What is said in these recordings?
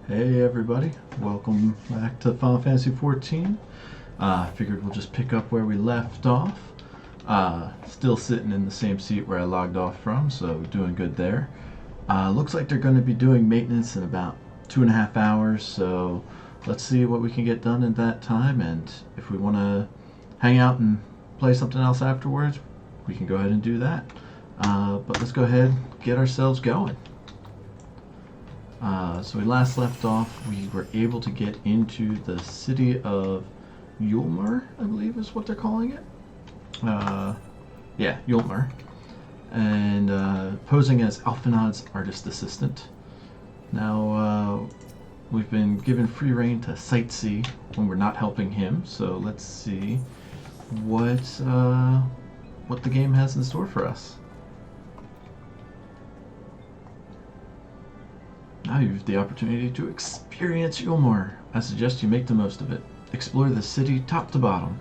Hey everybody, welcome back to Final Fantasy XIV. Figured we'll just pick up where we left off. Still sitting in the same seat where I logged off from, so doing good there. Looks like they're going to be doing maintenance in about 2.5 hours, so let's see what we can get done in that time, and if we want to hang out and play something else afterwards, we can go ahead and do that. But let's go ahead and get ourselves going. So we last left off, we were able to get into the city of Yulmer, I believe is what they're calling it. Yeah, Yulmer. And posing as Alphanod's artist assistant. Now, we've been given free reign to sightsee when we're not helping him, so let's see what the game has in store for us. Now you have the opportunity to experience Yulmore. I suggest you make the most of it. Explore the city top to bottom.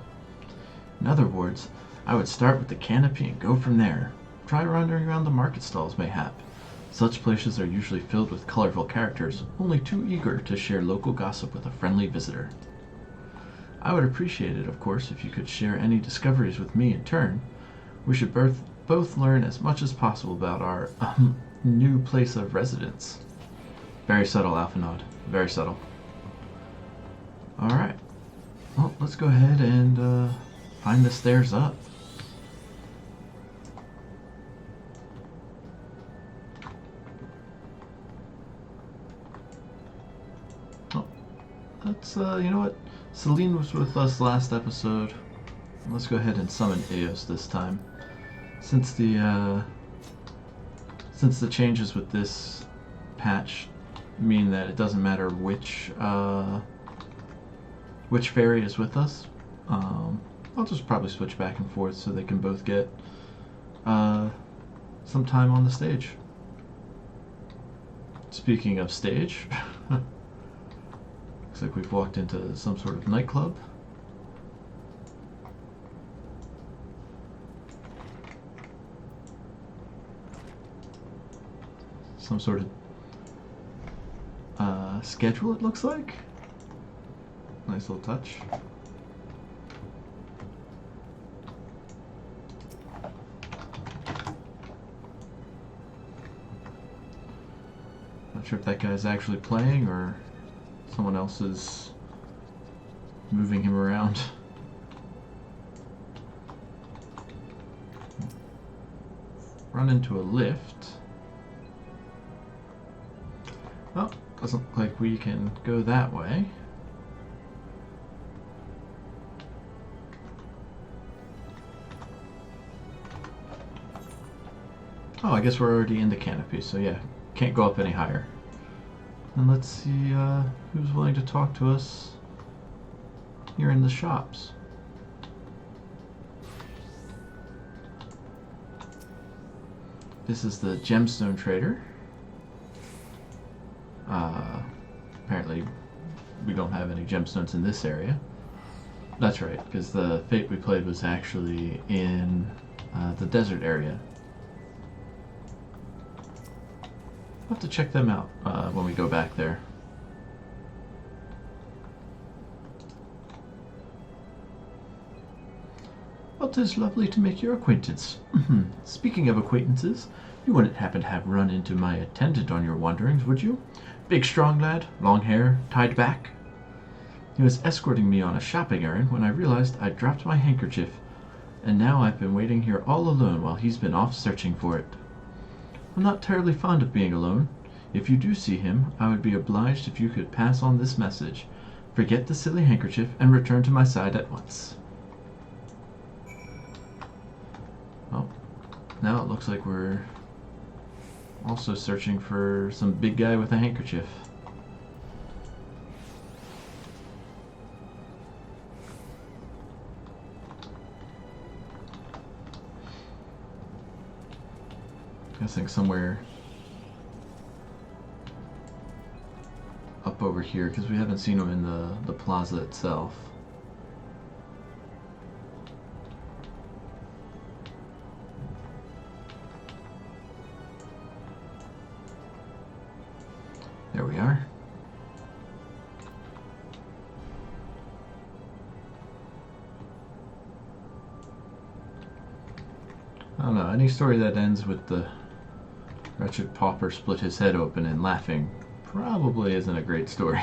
In other words, I would start with the canopy and go from there. Try wandering around the market stalls, mayhap. Such places are usually filled with colorful characters, only too eager to share local gossip with a friendly visitor. I would appreciate it, of course, if you could share any discoveries with me in turn. We should both learn as much as possible about our new place of residence. Very subtle, Alphanod. Very subtle. Alright. Well, let's go ahead and find the stairs up. Oh, let's, you know what? Celine was with us last episode. Let's go ahead and summon Eos this time. Since the changes with this patch mean that it doesn't matter which fairy is with us. I'll just probably switch back and forth so they can both get some time on the stage. Speaking of stage, looks like we've walked into some sort of nightclub. Some sort of schedule, it looks like. Nice little touch. Not sure if that guy's actually playing or someone else is moving him around. Run into a lift. Oh, doesn't look like we can go that way. Oh, I guess we're already in the canopy, so yeah, can't go up any higher. And let's see who's willing to talk to us here in the shops. This is the gemstone trader. Apparently we don't have any gemstones in this area. That's right, because the Fate we played was actually in the desert area. We'll have to check them out when we go back there. Well, 'tis lovely to make your acquaintance. Speaking of acquaintances, you wouldn't happen to have run into my attendant on your wanderings, would you? Big strong lad, long hair, tied back. He was escorting me on a shopping errand when I realized I'd dropped my handkerchief, and now I've been waiting here all alone while he's been off searching for it. I'm not terribly fond of being alone. If you do see him, I would be obliged if you could pass on this message. Forget the silly handkerchief and return to my side at once. Well, now it looks like we're also searching for some big guy with a handkerchief. Guessing somewhere up over here, because we haven't seen him in the plaza itself. There we are. Any story that ends with the wretched pauper split his head open and laughing probably isn't a great story.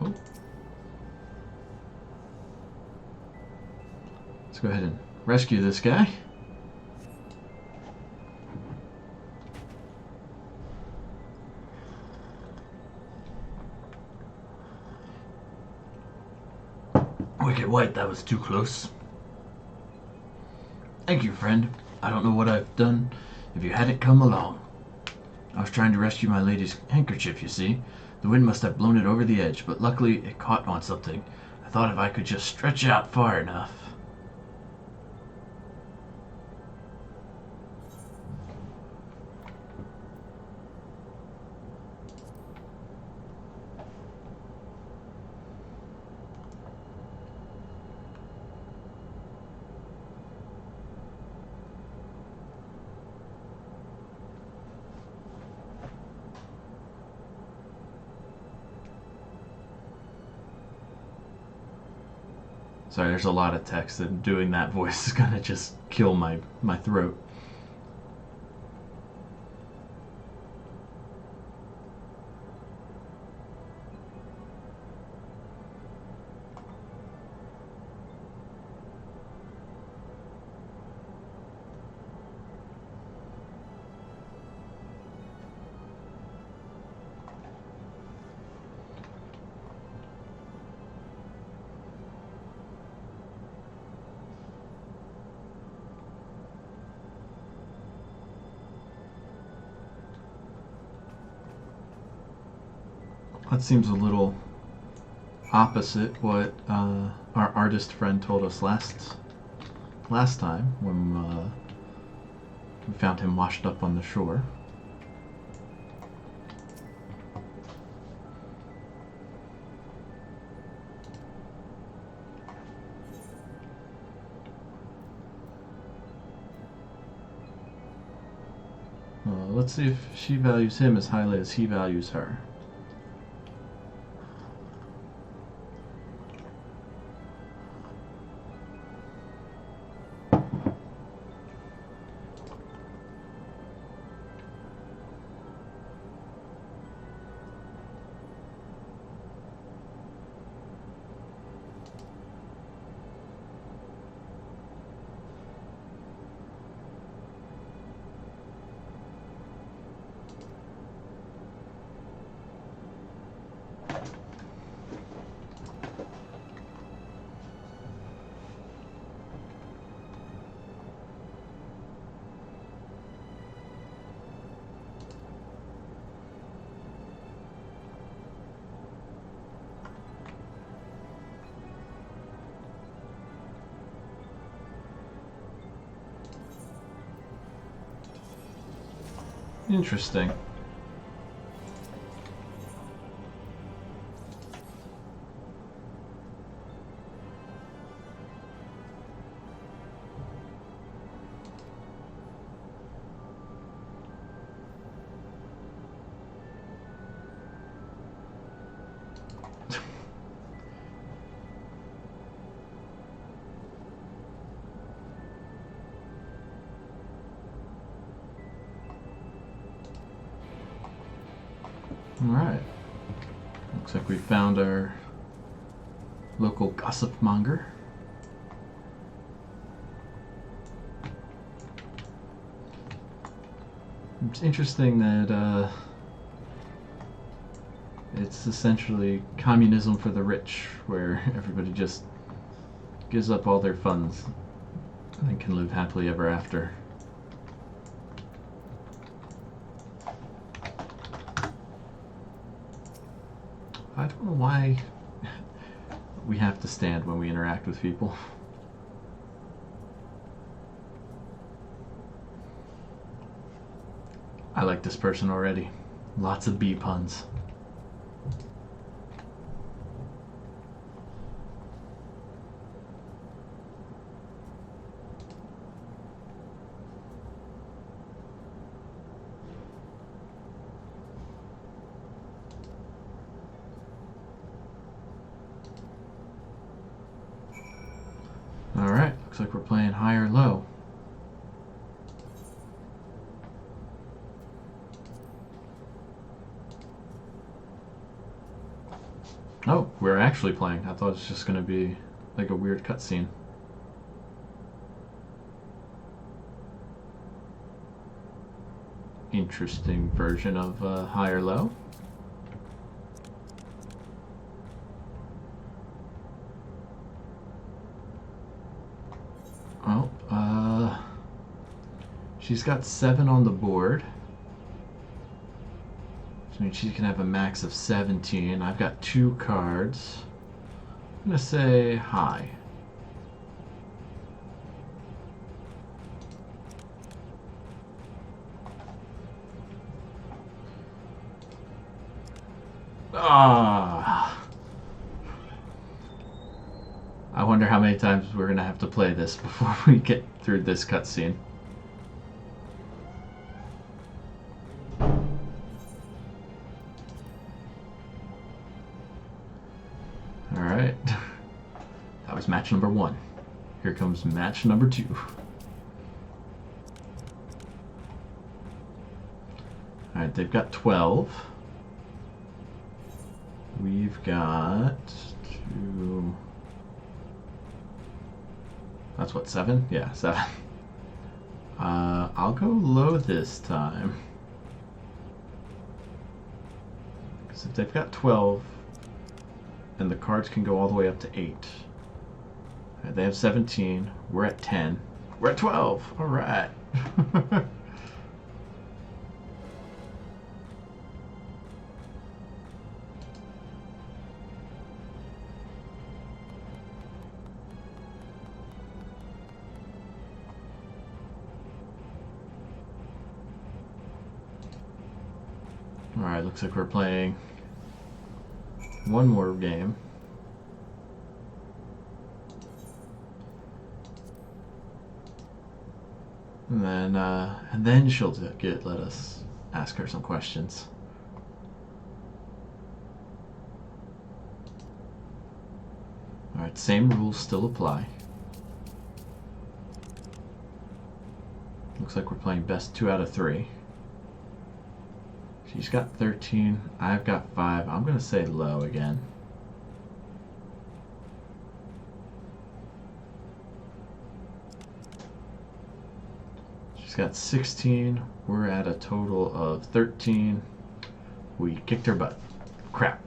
Oh. Let's go ahead and rescue this guy. Wicked White, that was too close. Thank you, friend. I don't know what I've done if you hadn't come along. I was trying to rescue my lady's handkerchief, you see. The wind must have blown it over the edge, but luckily it caught on something. I thought if I could just stretch out far enough. Sorry, there's a lot of text, and doing that voice is gonna just kill my throat. That seems a little opposite what our artist friend told us last time when we found him washed up on the shore. Let's see if she values him as highly as he values her. Interesting. Alright. Looks like we found our local gossip monger. It's interesting that it's essentially communism for the rich, where everybody just gives up all their funds and can live happily ever after. I don't know why we have to stand when we interact with people. I like this person already. Lots of bee puns. Alright, looks like we're playing high or low. Oh, we're actually playing. I thought it was just going to be like a weird cutscene. Interesting version of high or low. Oh, she's got 7 on the board. I mean, she can have a max of 17. I've got 2 cards. I'm going to say high. Ah! I wonder how many times we're going to have to play this before we get through this cutscene. Alright. That was match number 1. Here comes match number 2. Alright, they've got 12. We've got 2. That's what, 7? Yeah, 7. I'll go low this time. Because if they've got 12, then the cards can go all the way up to 8. Right, they have 17. We're at 10. We're at 12. All right. All right, looks like we're playing one more game. And then she'll let us ask her some questions. All right, same rules still apply. Looks like we're playing best 2 out of 3. She's got 13. I've got 5. I'm gonna say low again. She's got 16. We're at a total of 13. We kicked her butt. Crap.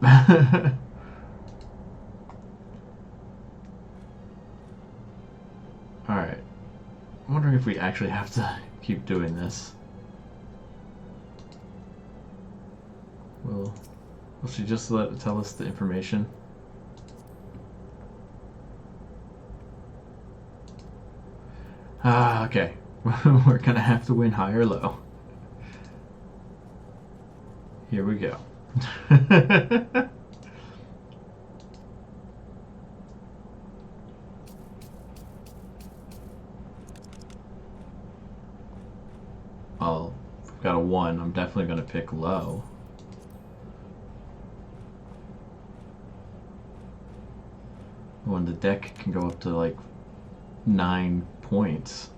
Alright. I'm wondering if we actually have to keep doing this. Will she just tell us the information? Ah, okay. We're gonna have to win high or low. Here we go. Well, if we've got a 1, I'm definitely gonna pick low. When the deck can go up to like 9 points.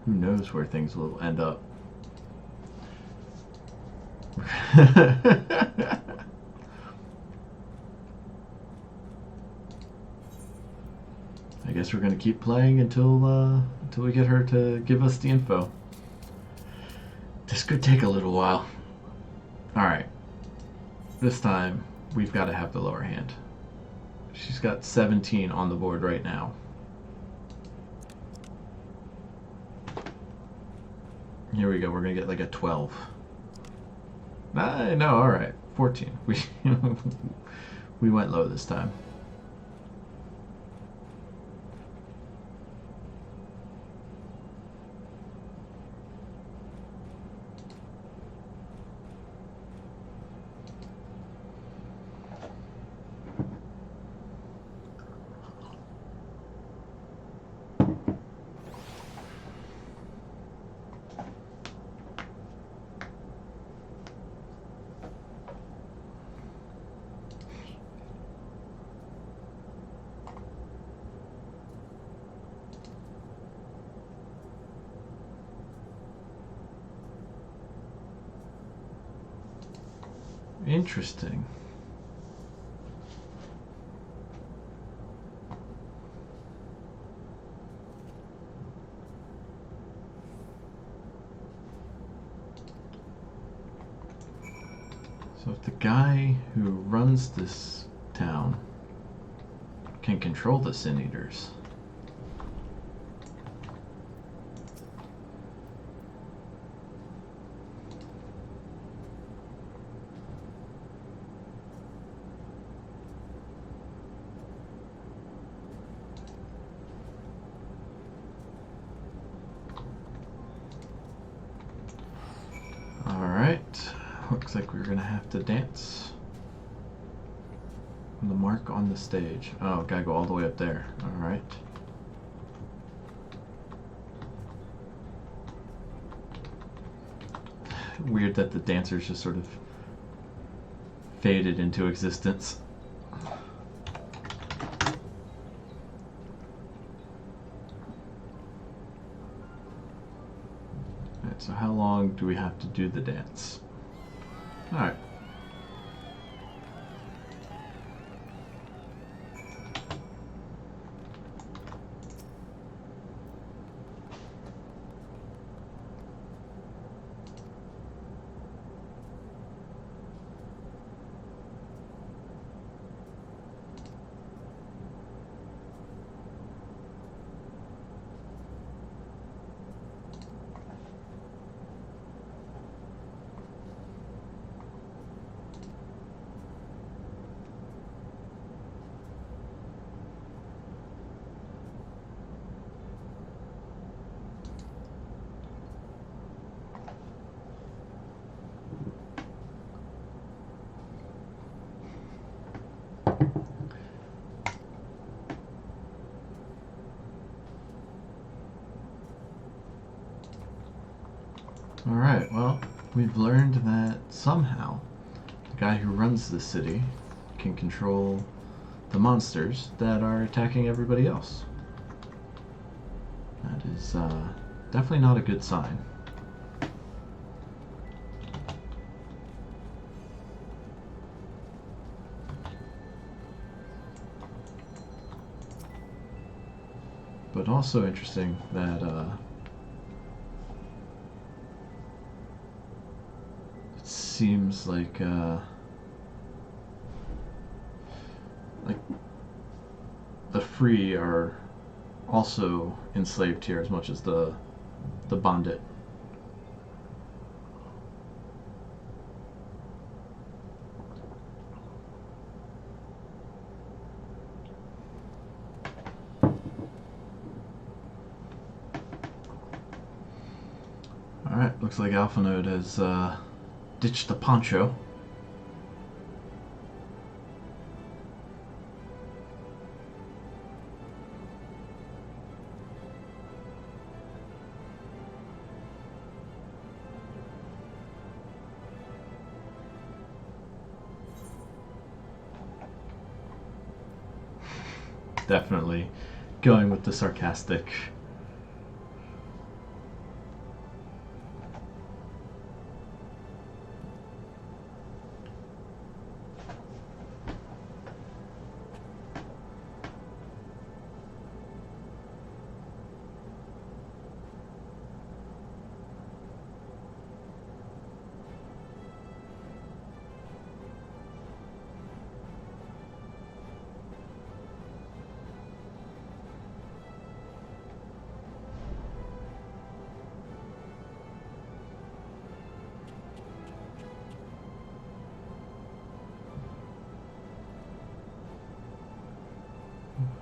Who knows where things will end up. I guess we're gonna keep playing until we get her to give us the info. This could take a little while. Alright. This time, we've got to have the lower hand. She's got 17 on the board right now. Here we go. We're going to get like a 12. No, alright. 14. We went low this time. Interesting. So if the guy who runs this town can control the Sin Eaters, alright, looks like we're gonna have to dance. The mark on the stage. Oh, gotta go all the way up there. Alright. Weird that the dancers just sort of faded into existence. Alright, so how long do we have to do the dance? Alright. Alright, well, we've learned that somehow the guy who runs the city can control the monsters that are attacking everybody else. That is definitely not a good sign. But also interesting that it seems like the free are also enslaved here as much as the bandit. Alright, looks like Alpha Node has ditched the poncho. Definitely going with the sarcastic.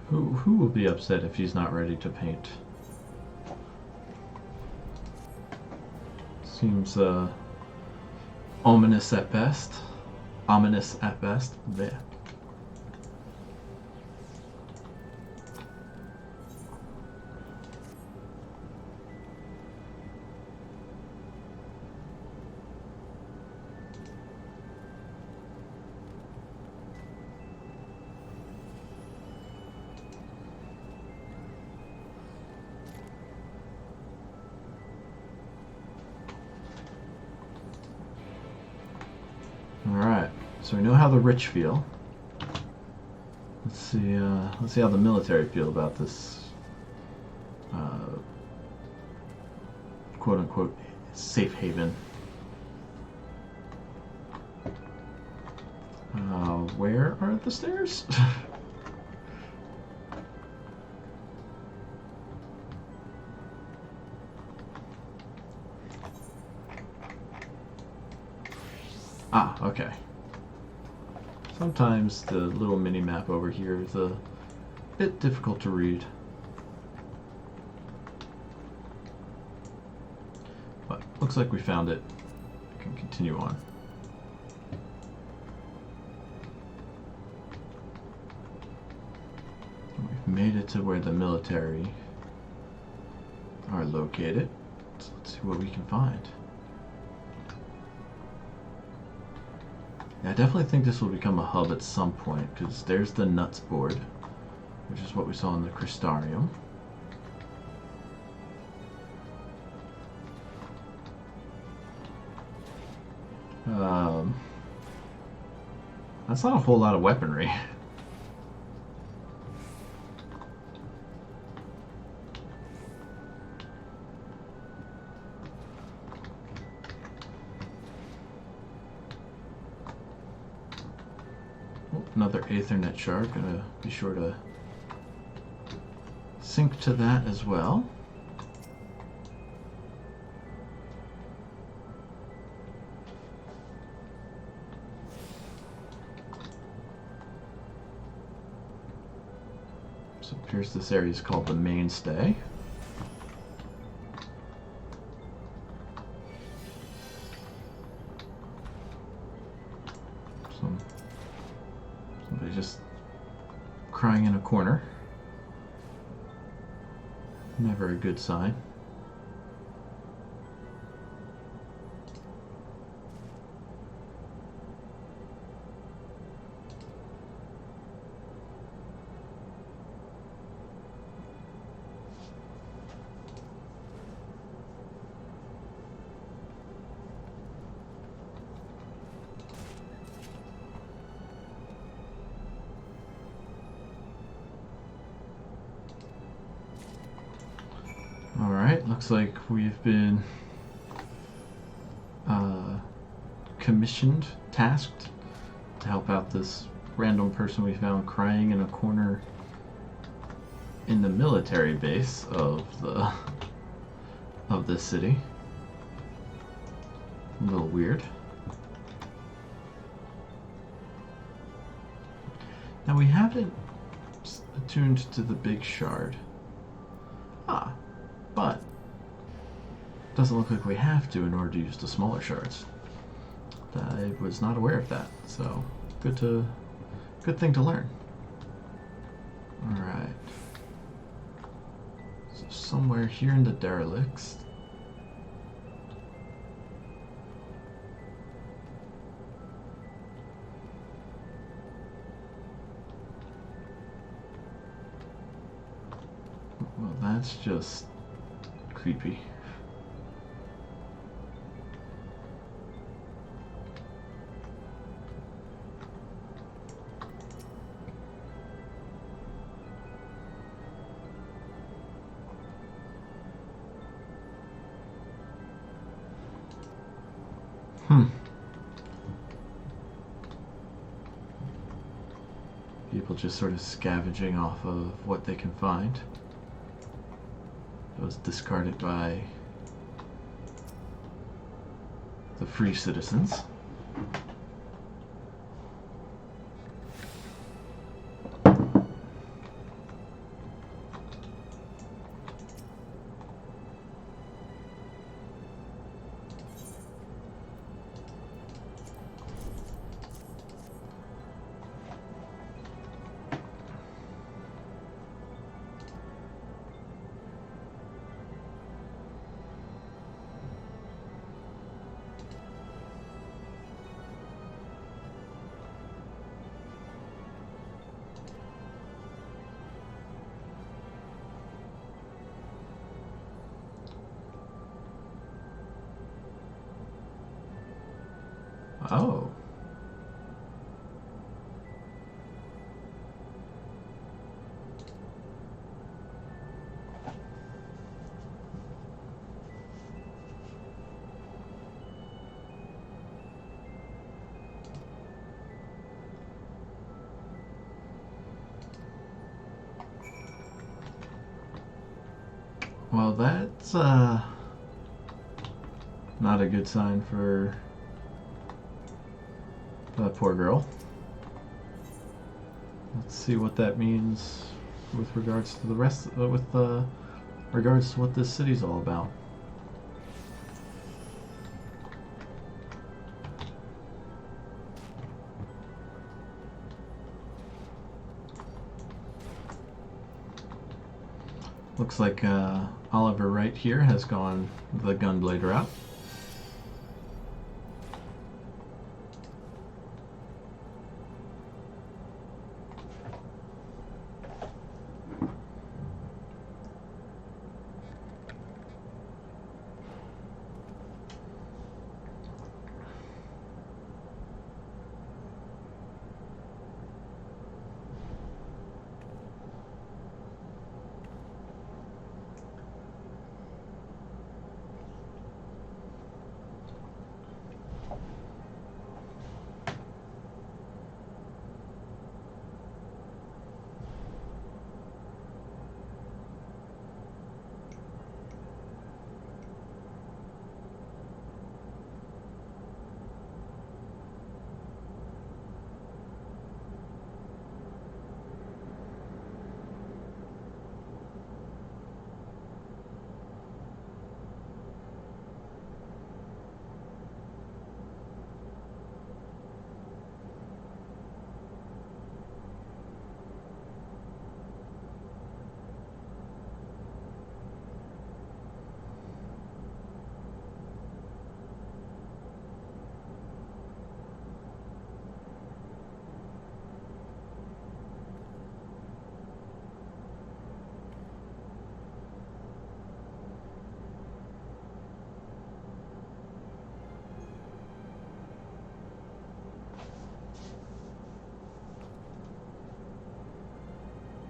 Who will be upset if he's not ready to paint? Seems ominous at best. Ominous at best. There. Alright, so we know how the rich feel. Let's see how the military feel about this quote-unquote safe haven. Where are the stairs? Ah, okay. Sometimes the little mini map over here is a bit difficult to read. But looks like we found it. We can continue on. We've made it to where the military are located. So let's see what we can find. Yeah, I definitely think this will become a hub at some point, because there's the nuts board, which is what we saw in the Crystarium. That's not a whole lot of weaponry. Another Aethernet shard. Gonna be sure to sync to that as well. So it appears this area is called the Mainstay. Somebody just crying in a corner. Never a good sign. Alright, looks like we've been commissioned, tasked to help out this random person we found crying in a corner in the military base of this city. A little weird. Now we haven't attuned to the big shard. Ah. But doesn't look like we have to in order to use the smaller shards. I was not aware of that, so good thing to learn. All right. So somewhere here in the derelicts. Well, that's just creepy. People just sort of scavenging off of what they can find. It was discarded by the free citizens. Oh. Well, that's not a good sign for that poor girl. Let's see what that means with regards to the rest, regards to what this city's all about. Looks like Oliver right here has gone the gunblade route.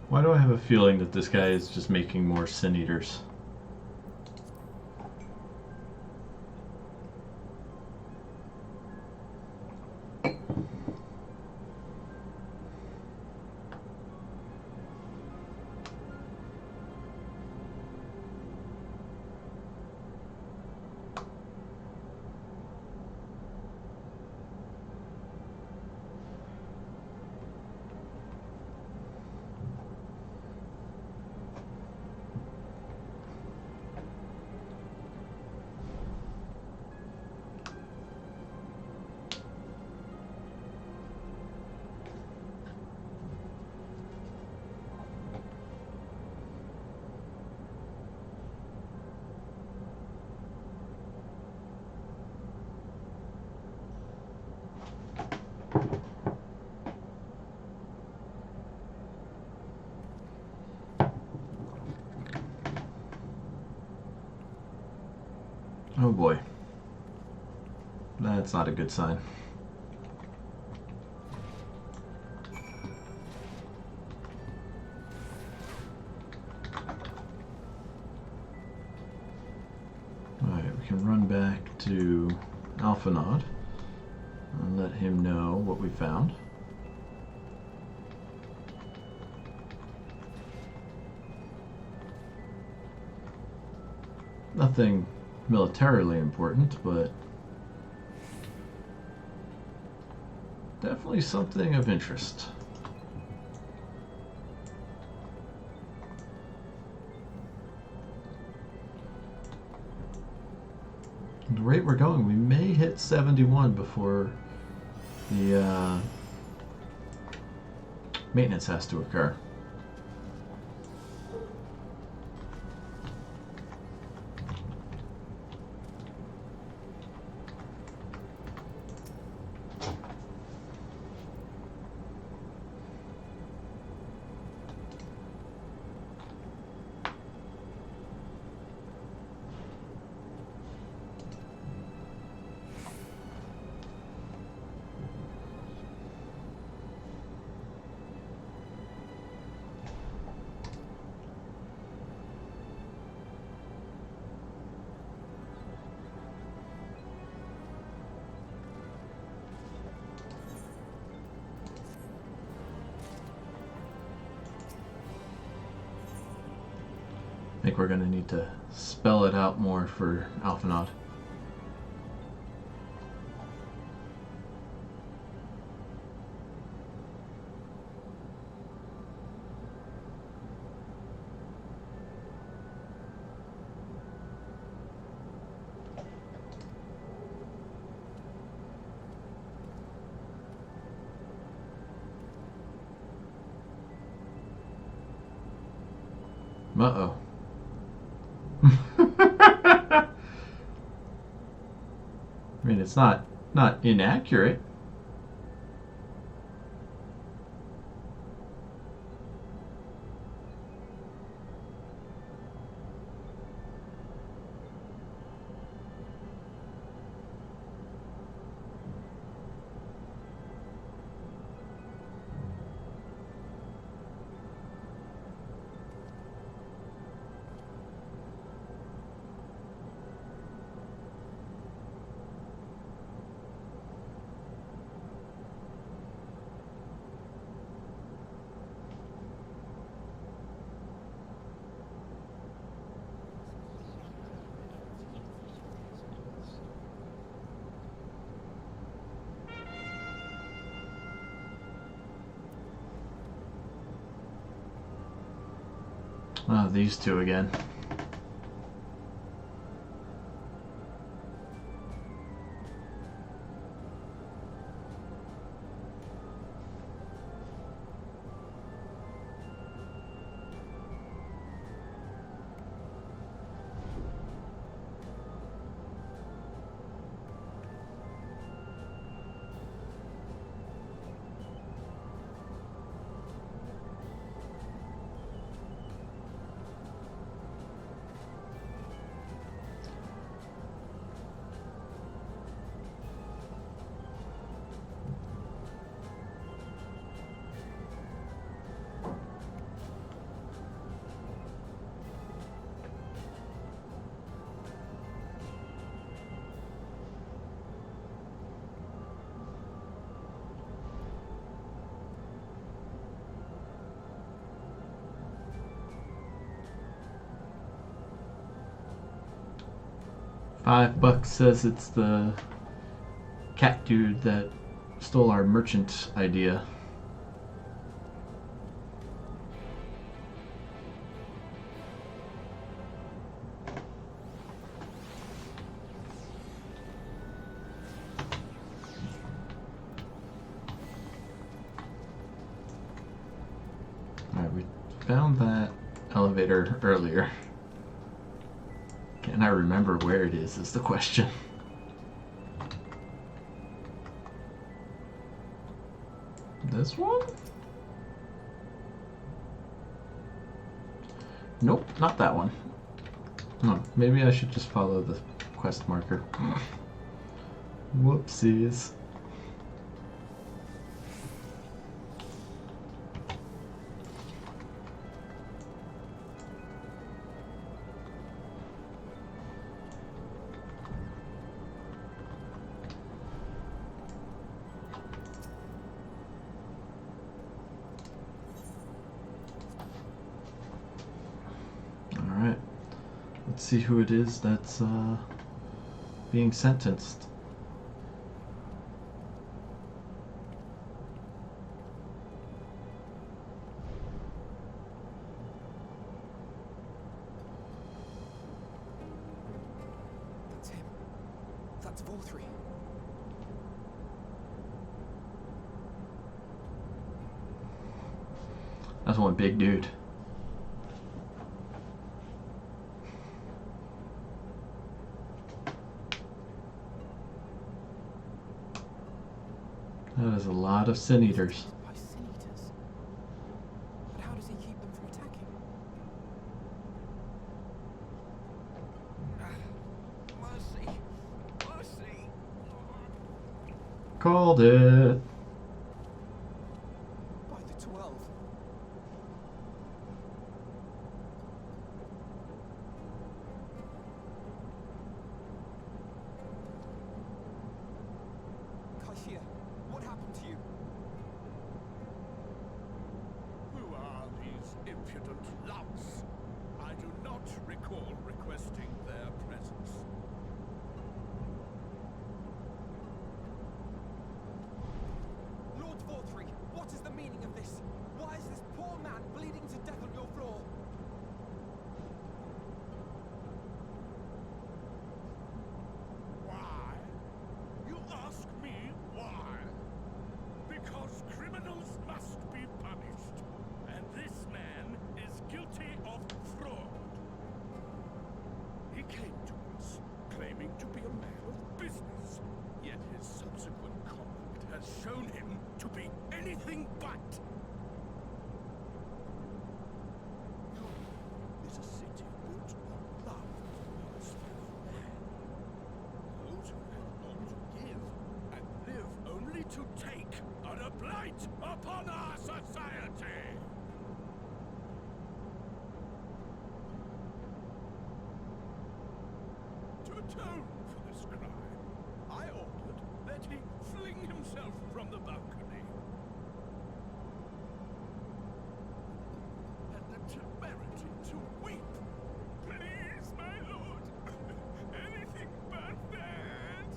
Why do I have a feeling that this guy is just making more Sin Eaters? Oh boy. That's not a good sign. Alright, we can run back to Alphanod and let him know what we found. Nothing militarily important, but definitely something of interest. At the rate we're going, we may hit 71 before the maintenance has to occur. think we're going to need to spell it out more for Alphanod. Uh-oh. I mean, it's not inaccurate. Oh, these two again. $5 says it's the cat dude that stole our merchant idea. Alright, we found that elevator earlier. Can I remember where it is the question. This one? Nope, not that one. Oh, maybe I should just follow the quest marker. Whoopsies. Let's see who it is that's being sentenced. That's him. That's Volthree. That's one big dude. That is a lot of sin eaters. By sin eaters. But how does he keep them from attacking? Mercy! Mercy! Called it. By the 12. Kaishia, what happened to you? Who are these impudent louts? I do not blight upon our society! To atone for this crime, I ordered that he fling himself from the balcony. And the temerity to weep. Please, my lord, anything but that.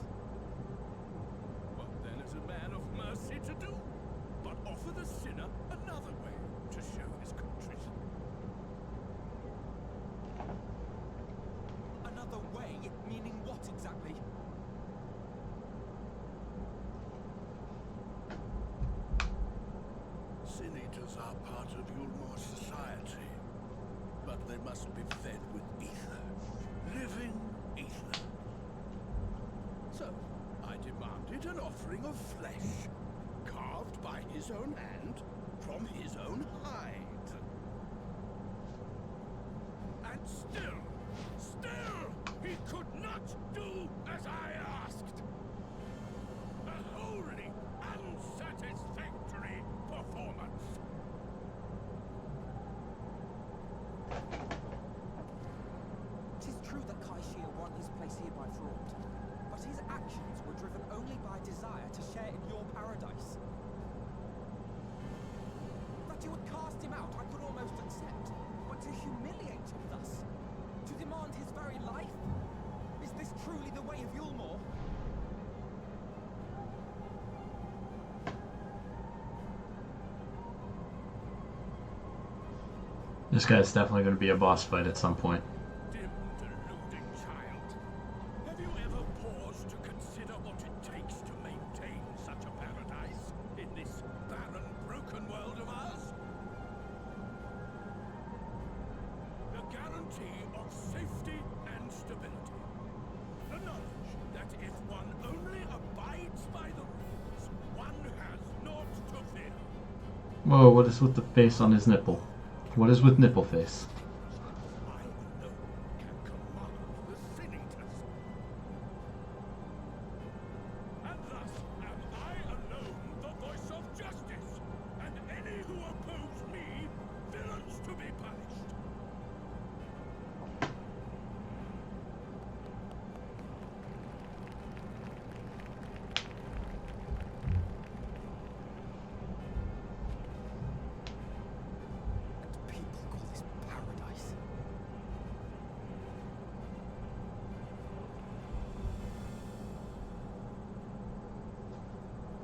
What then is a man of mercy to do? But offer the sinner another way to show his contrition. Another way? Meaning what exactly? Sin eaters are part of Yulmore's society, but they must be fed with ether. Living ether. So, I demanded an offering of flesh, carved by his own hand, from his own hide. And still, he could not do as I asked. A wholly unsatisfactory performance. Tis true that Kaishir won his place here by fraud, but his actions were driven only by desire to share in your paradise. That you would cast him out I could almost accept, but to humiliate him thus, to demand his very life, is this truly the way of Yulmore? This guy's definitely going to be a boss fight at some point. Dim, deluding child. Have you ever paused to consider what it takes to maintain such a paradise in this barren, broken world of ours? The guarantee of safety and stability. The knowledge that if one only abides by the rules, one has naught to fear. Whoa, what is with the face on his nipple? What is with nipple face? I alone can command the sin eaters. And thus am I alone the voice of justice, and any who oppose me, villains to be punished. People call this paradise.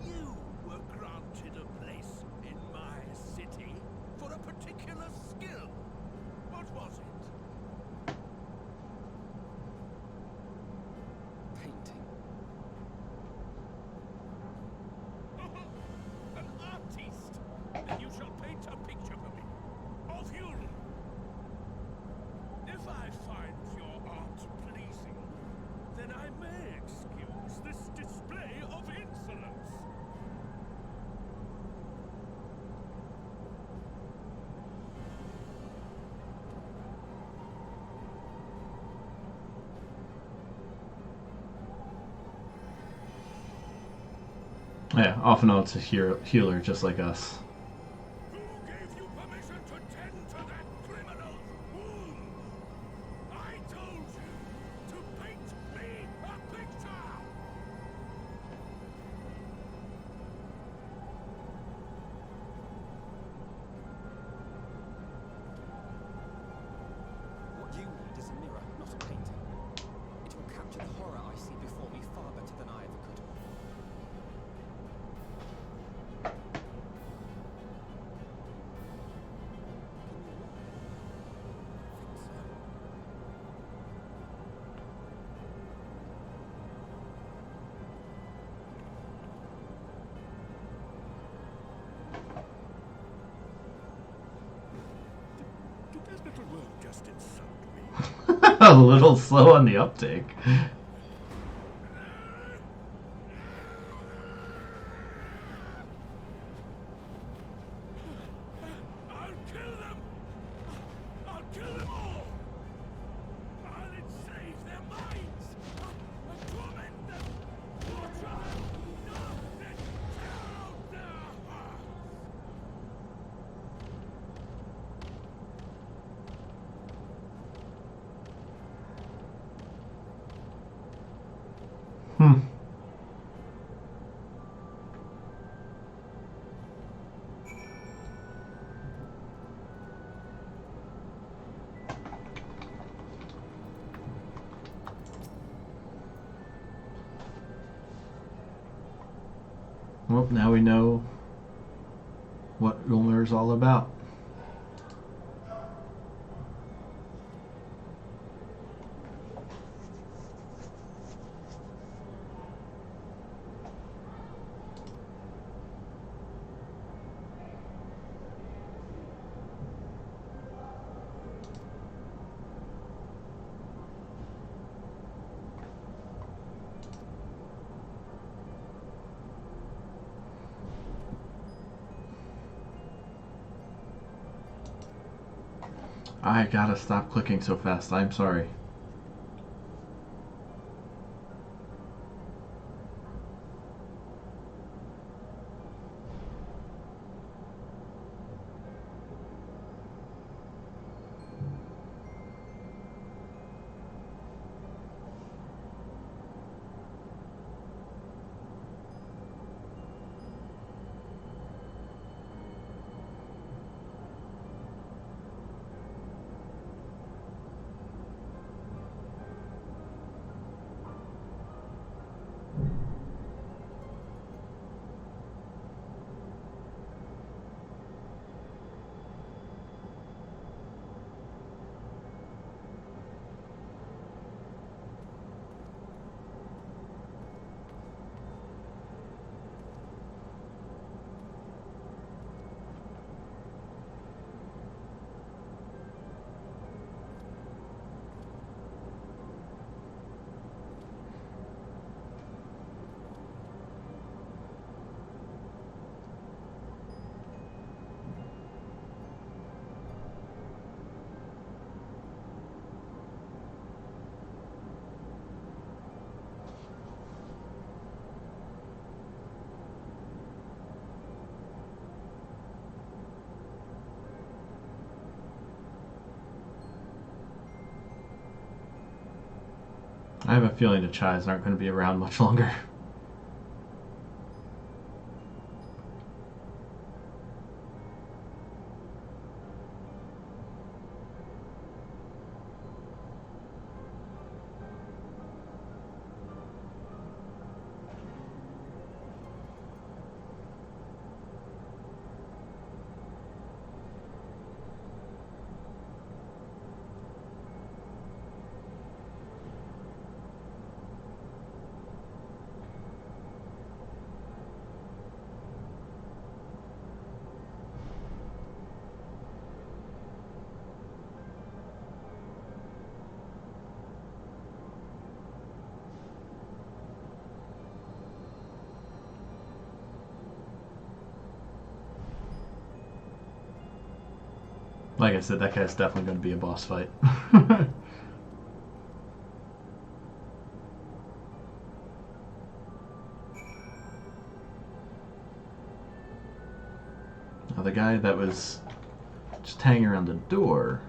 You were granted a place in my city for a particular skill. What was it? Painting. An artiste! Then you shall paint a picture for me. Of you. If I find your art pleasing, then I may excuse this display of insolence. Yeah, off and on it's a healer just like us. Who gave you permission to tend to that criminal's wounds? I told you to paint me a picture! What you need is a mirror, not a painting. It will capture the horror I see before me far better than I ever could. Did that little word just insult me? A little slow on the uptake. I'll kill them! I'll kill them all! I'll enslave their minds! I'll torment them! Torture them! No, then tear out their hearts! Well, now we know what Ulmer is all about. I gotta stop clicking so fast. I'm sorry. I have a feeling the Chais aren't going to be around much longer. Like I said, that guy's definitely going to be a boss fight. Now, the guy that was just hanging around the door,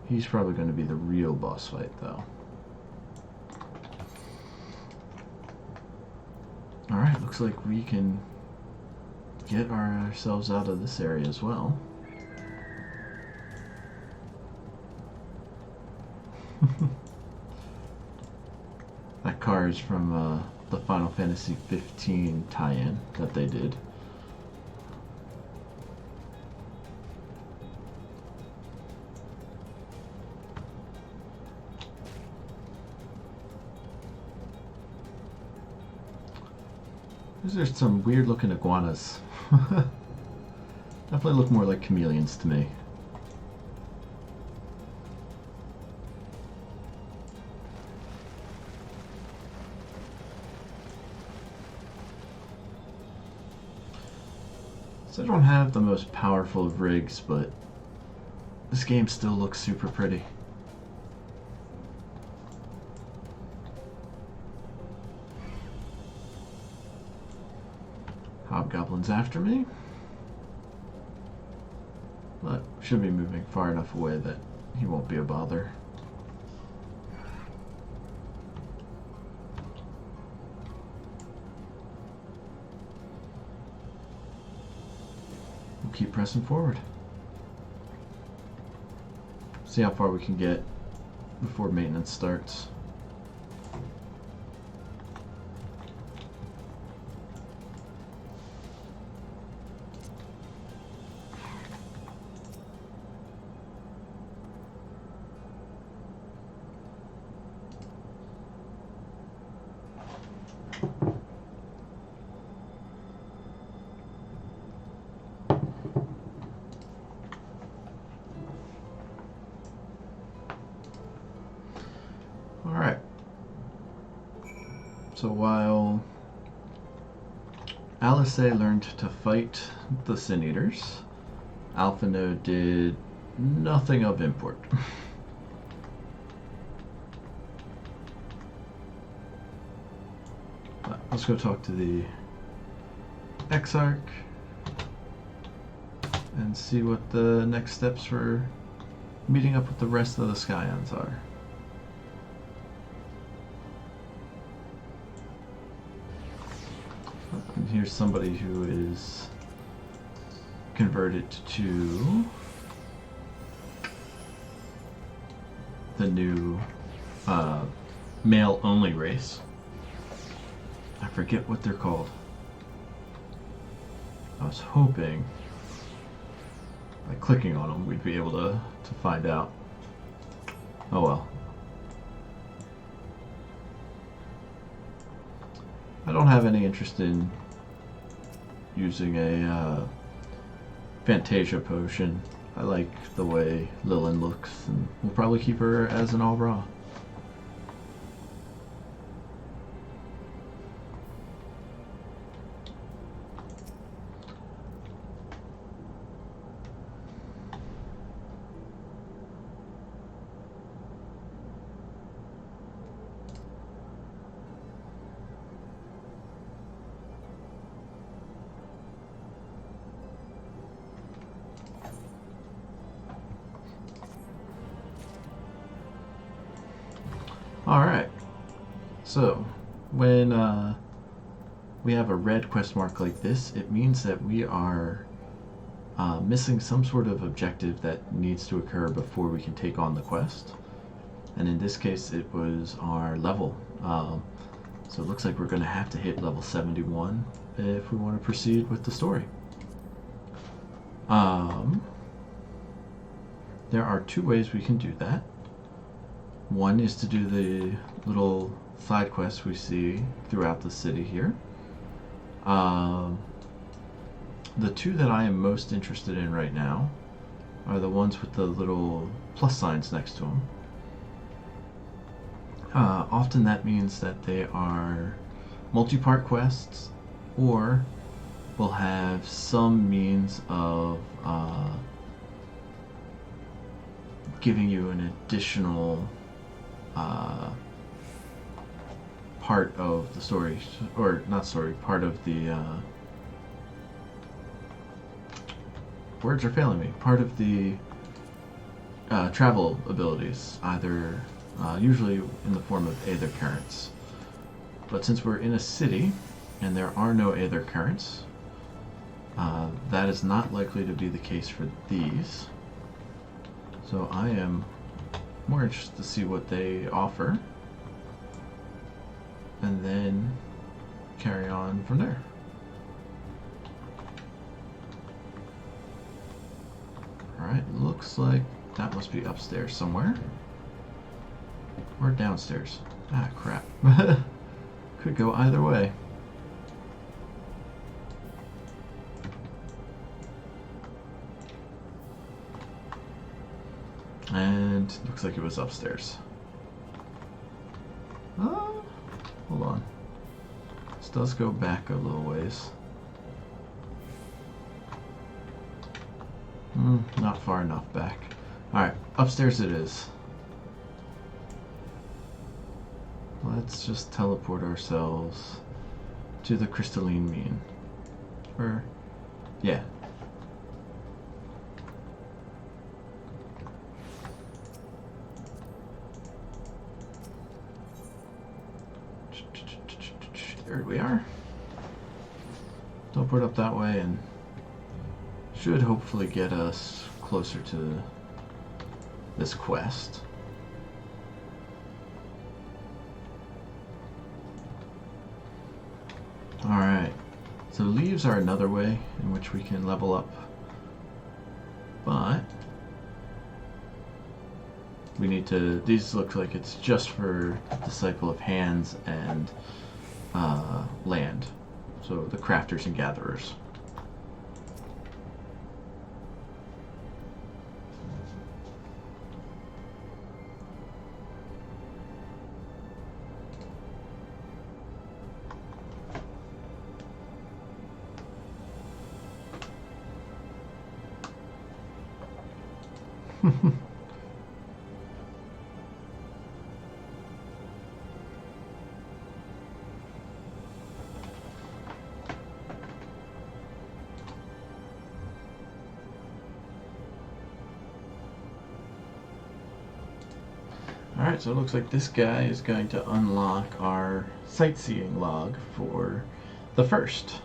he's probably going to be the real boss fight, though. Alright, looks like we can get ourselves out of this area as well. That car is from the Final Fantasy XV tie-in that they did. These are some weird looking iguanas. Definitely look more like chameleons to me. So I don't have the most powerful of rigs, but this game still looks super pretty. Hobgoblin's after me, but should be moving far enough away that he won't be a bother. We'll keep pressing forward. See how far we can get before maintenance starts. So while Alice learned to fight the Sin Eaters, Alphino did nothing of import. Let's go talk to the Exarch and see what the next steps for meeting up with the rest of the Scions are. And here's somebody who is converted to the new male-only race. I forget what they're called. I was hoping by clicking on them we'd be able to find out. Oh well. I don't have any interest in using a Fantasia potion. I like the way Lillian looks, and we'll probably keep her as an all raw. Alright, so when we have a red quest mark like this, it means that we are missing some sort of objective that needs to occur before we can take on the quest. And in this case, it was our level. So it looks like we're going to have to hit level 71 if we want to proceed with the story. There are two ways we can do that. One is to do the little side quests we see throughout the city here. The two that I am most interested in right now are the ones with the little plus signs next to them. Often that means that they are multi-part quests, or will have some means of giving you an additional part of the story, or not story, part of the words are failing me, part of the travel abilities, either usually in the form of Aether Currents. But since we're in a city and there are no Aether Currents, that is not likely to be the case for these. So I am more interested to see what they offer, and then carry on from there. Alright, looks like that must be upstairs somewhere. Or downstairs. Ah, crap. Could go either way. And looks like it was upstairs. Oh, hold on. This does go back a little ways. Not far enough back. Alright, upstairs it is. Let's just teleport ourselves to the crystalline mean. Or, yeah. There we are. Teleport up that way and should hopefully get us closer to this quest. Alright, so leaves are another way in which we can level up, but we need to, these look like it's just for Disciple of Hands and land, so the crafters and gatherers. Alright, so it looks like this guy is going to unlock our sightseeing log for the first.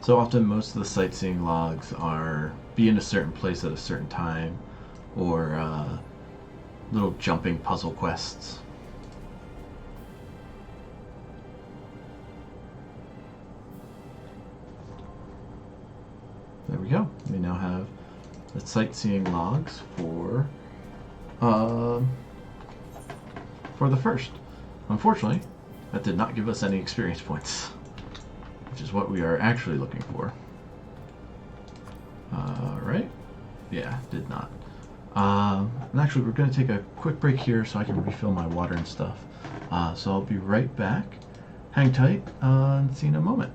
So often most of the sightseeing logs are be in a certain place at a certain time, or little jumping puzzle quests. There we go. We now have the sightseeing logs for the first. Unfortunately, that did not give us any experience points, which is what we are actually looking for. Right? Yeah, did not. And actually, we're going to take a quick break here so I can refill my water and stuff. So I'll be right back. Hang tight and see you in a moment.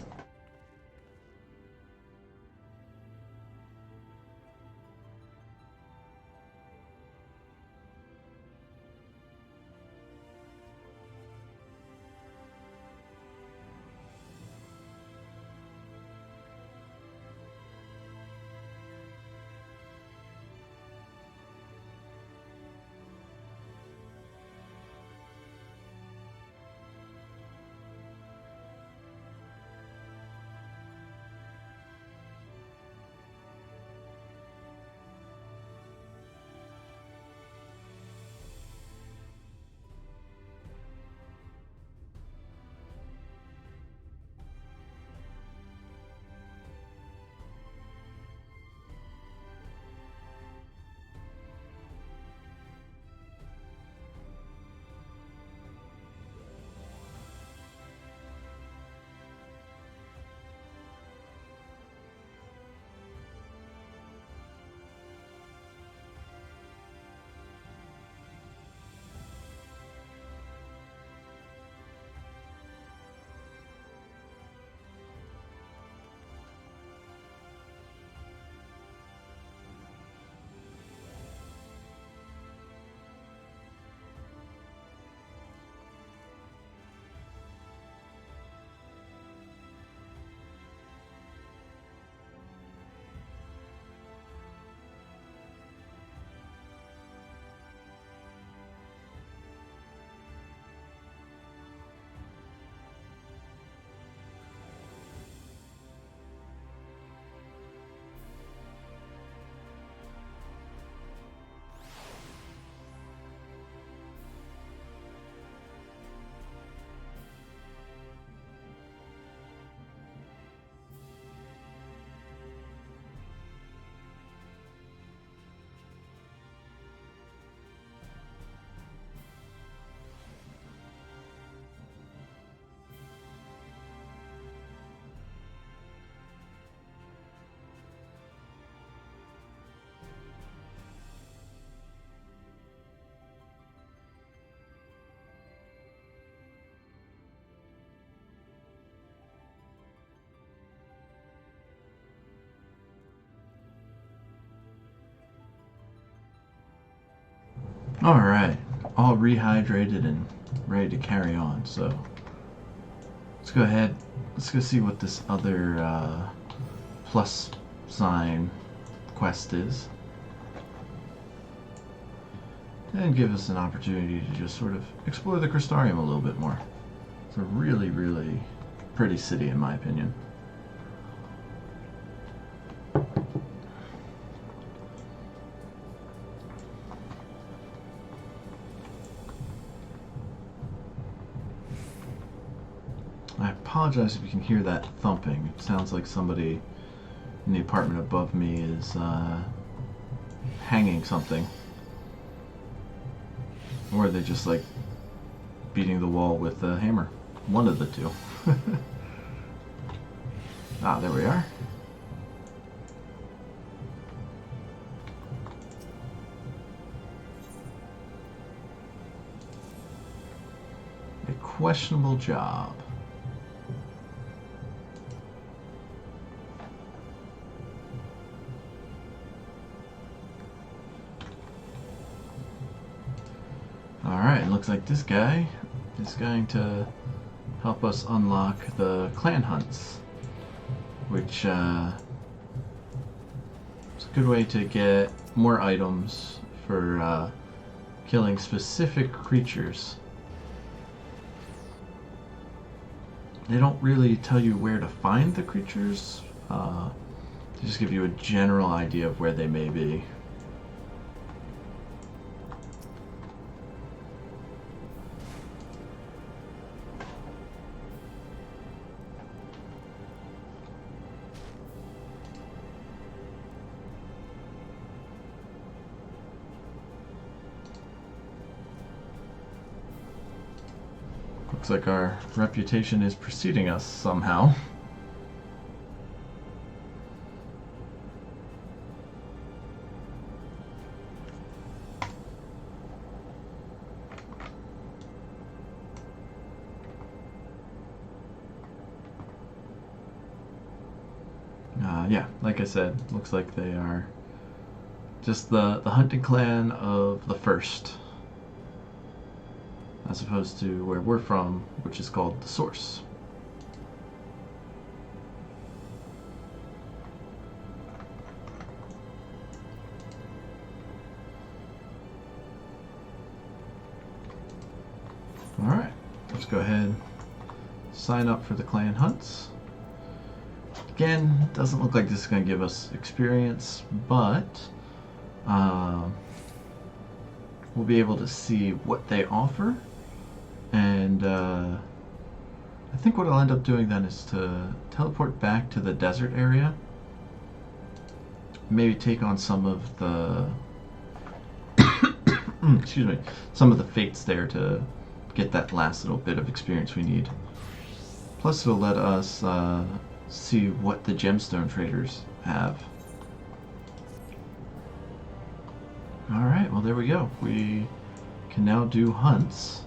Alright, all rehydrated and ready to carry on, so let's go ahead, let's go see what this other plus sign quest is. And give us an opportunity to just sort of explore the Crystarium a little bit more. It's a really, really pretty city in my opinion. I apologize if you can hear that thumping. It sounds like somebody in the apartment above me is hanging something. Or are they just like beating the wall with a hammer? One of the two. Ah, there we are. A questionable job. Alright, looks like this guy is going to help us unlock the clan hunts, which is a good way to get more items for killing specific creatures. They don't really tell you where to find the creatures, they just give you a general idea of where they may be. Looks like our reputation is preceding us somehow. Yeah, like I said, looks like they are just the hunting clan of the first, as opposed to where we're from, which is called the Source. Alright, let's go ahead, sign up for the clan hunts. Again, doesn't look like this is going to give us experience, but we'll be able to see what they offer. And I think what I'll end up doing then is to teleport back to the desert area. Maybe take on some of the excuse me, some of the fates there to get that last little bit of experience we need. Plus it'll let us see what the gemstone traders have. Alright, well there we go. We can now do hunts.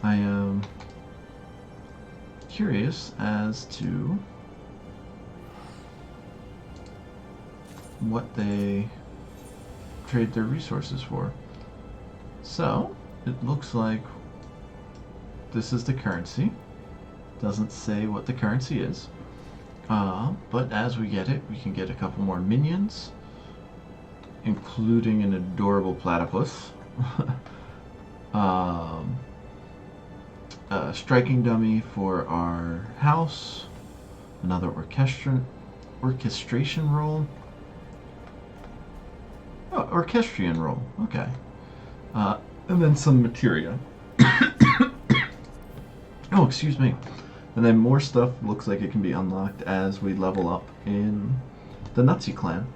I am curious as to what they trade their resources for. So, it looks like this is the currency. Doesn't say what the currency is. But as we get it, we can get a couple more minions, including an adorable platypus. A striking dummy for our house, another orchestration roll. Oh, orchestrion roll, okay. And then some materia. Oh, excuse me. And then more stuff looks like it can be unlocked as we level up in the Nutsy clan.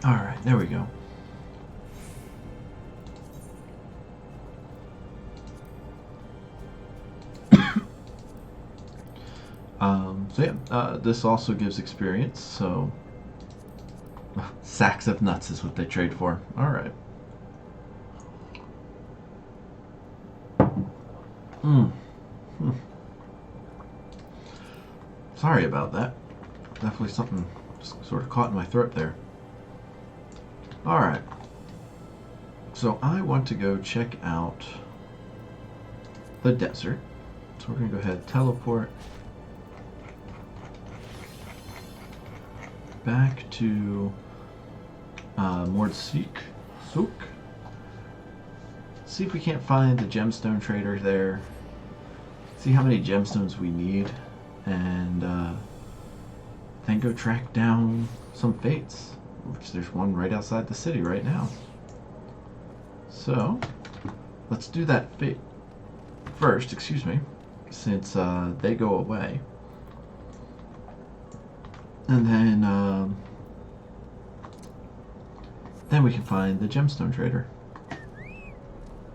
Alright, there we go. So yeah, this also gives experience, so sacks of nuts is what they trade for. Alright. Sorry about that. Definitely something just sort of caught in my throat there. Alright. So I want to go check out the desert. So we're going to go ahead and teleport back to Mordseek. Sook. See if we can't find the gemstone trader there. See how many gemstones we need. And then go track down some fates. Which there's one right outside the city right now. So, let's do that fate first, excuse me, since they go away. And then Then we can find the gemstone trader.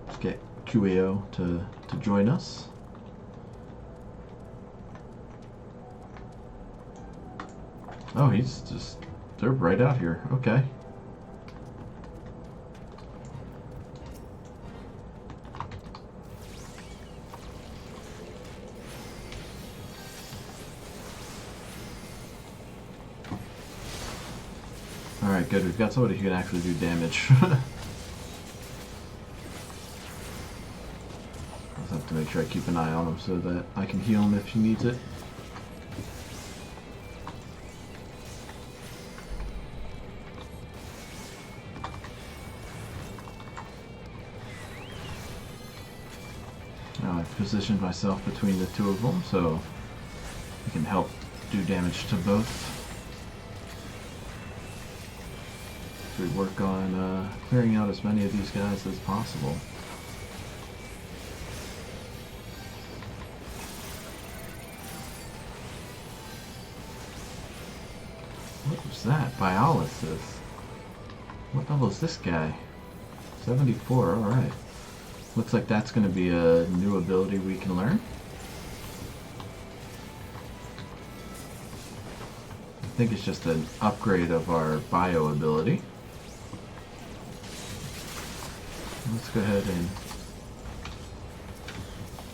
Let's get QAO to join us. Oh, he's just... They're right out here. Okay. Alright, good. We've got somebody who can actually do damage. I'll have to make sure I keep an eye on him so that I can heal him if he needs it. Now I've positioned myself between the two of them so I can help do damage to both. We work on clearing out as many of these guys as possible. What was that? Biolysis. What level is this guy? 74, alright. Looks like that's going to be a new ability we can learn. I think it's just an upgrade of our bio ability. Let's go ahead and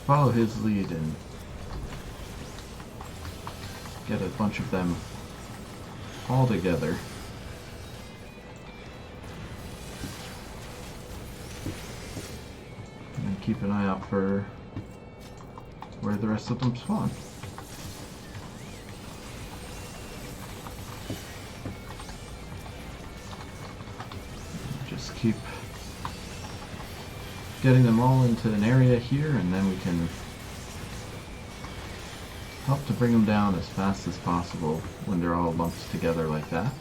follow his lead and get a bunch of them all together. And keep an eye out for where the rest of them spawn. Just keep getting them all into an area here, and then we can help to bring them down as fast as possible when they're all lumped together like that.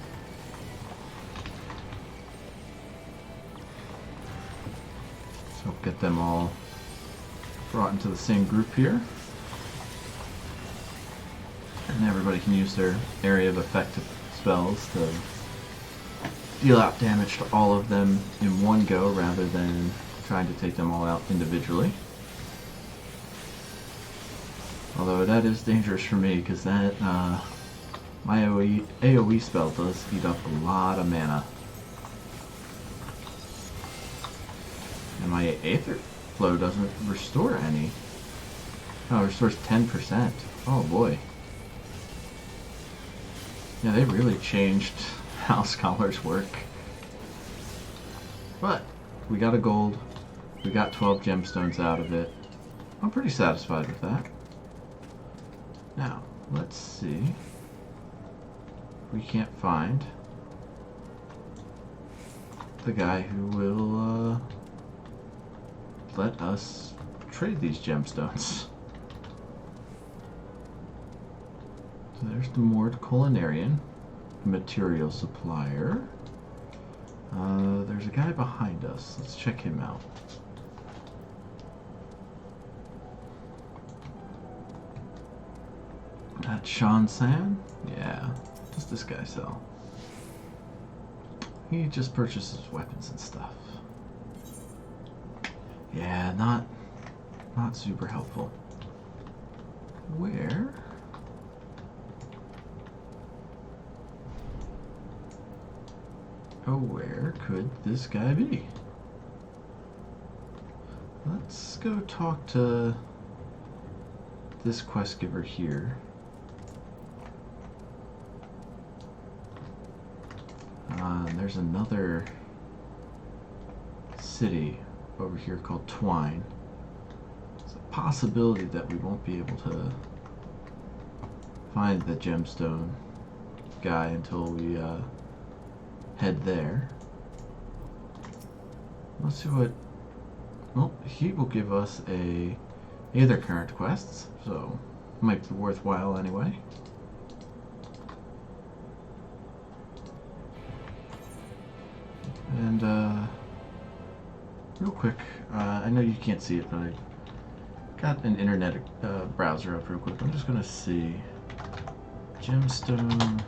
So get them all brought into the same group here. And everybody can use their area of effect spells to deal out damage to all of them in one go rather than trying to take them all out individually. Although that is dangerous for me because that my AoE spell does eat up a lot of mana. And my Aether Flow doesn't restore any. Oh, it restores 10%. Oh boy. Yeah, they really changed how scholars work. But we got a gold. We got 12 gemstones out of it. I'm pretty satisfied with that. Now, let's see. We can't find the guy who will let us trade these gemstones. So there's the Moored Culinarian, material supplier. There's a guy behind us. Let's check him out. That Sean San? Yeah. What does this guy sell? He just purchases weapons and stuff. Yeah, not super helpful. Where? Oh, where could this guy be? Let's go talk to this quest giver here. There's another city over here called Twine. It's a possibility that we won't be able to find the gemstone guy until we head there. Let's see what... Well, he will give us either current quests, so might be worthwhile anyway. And real quick, I know you can't see it, but I got an internet browser up real quick. I'm just gonna see gemstone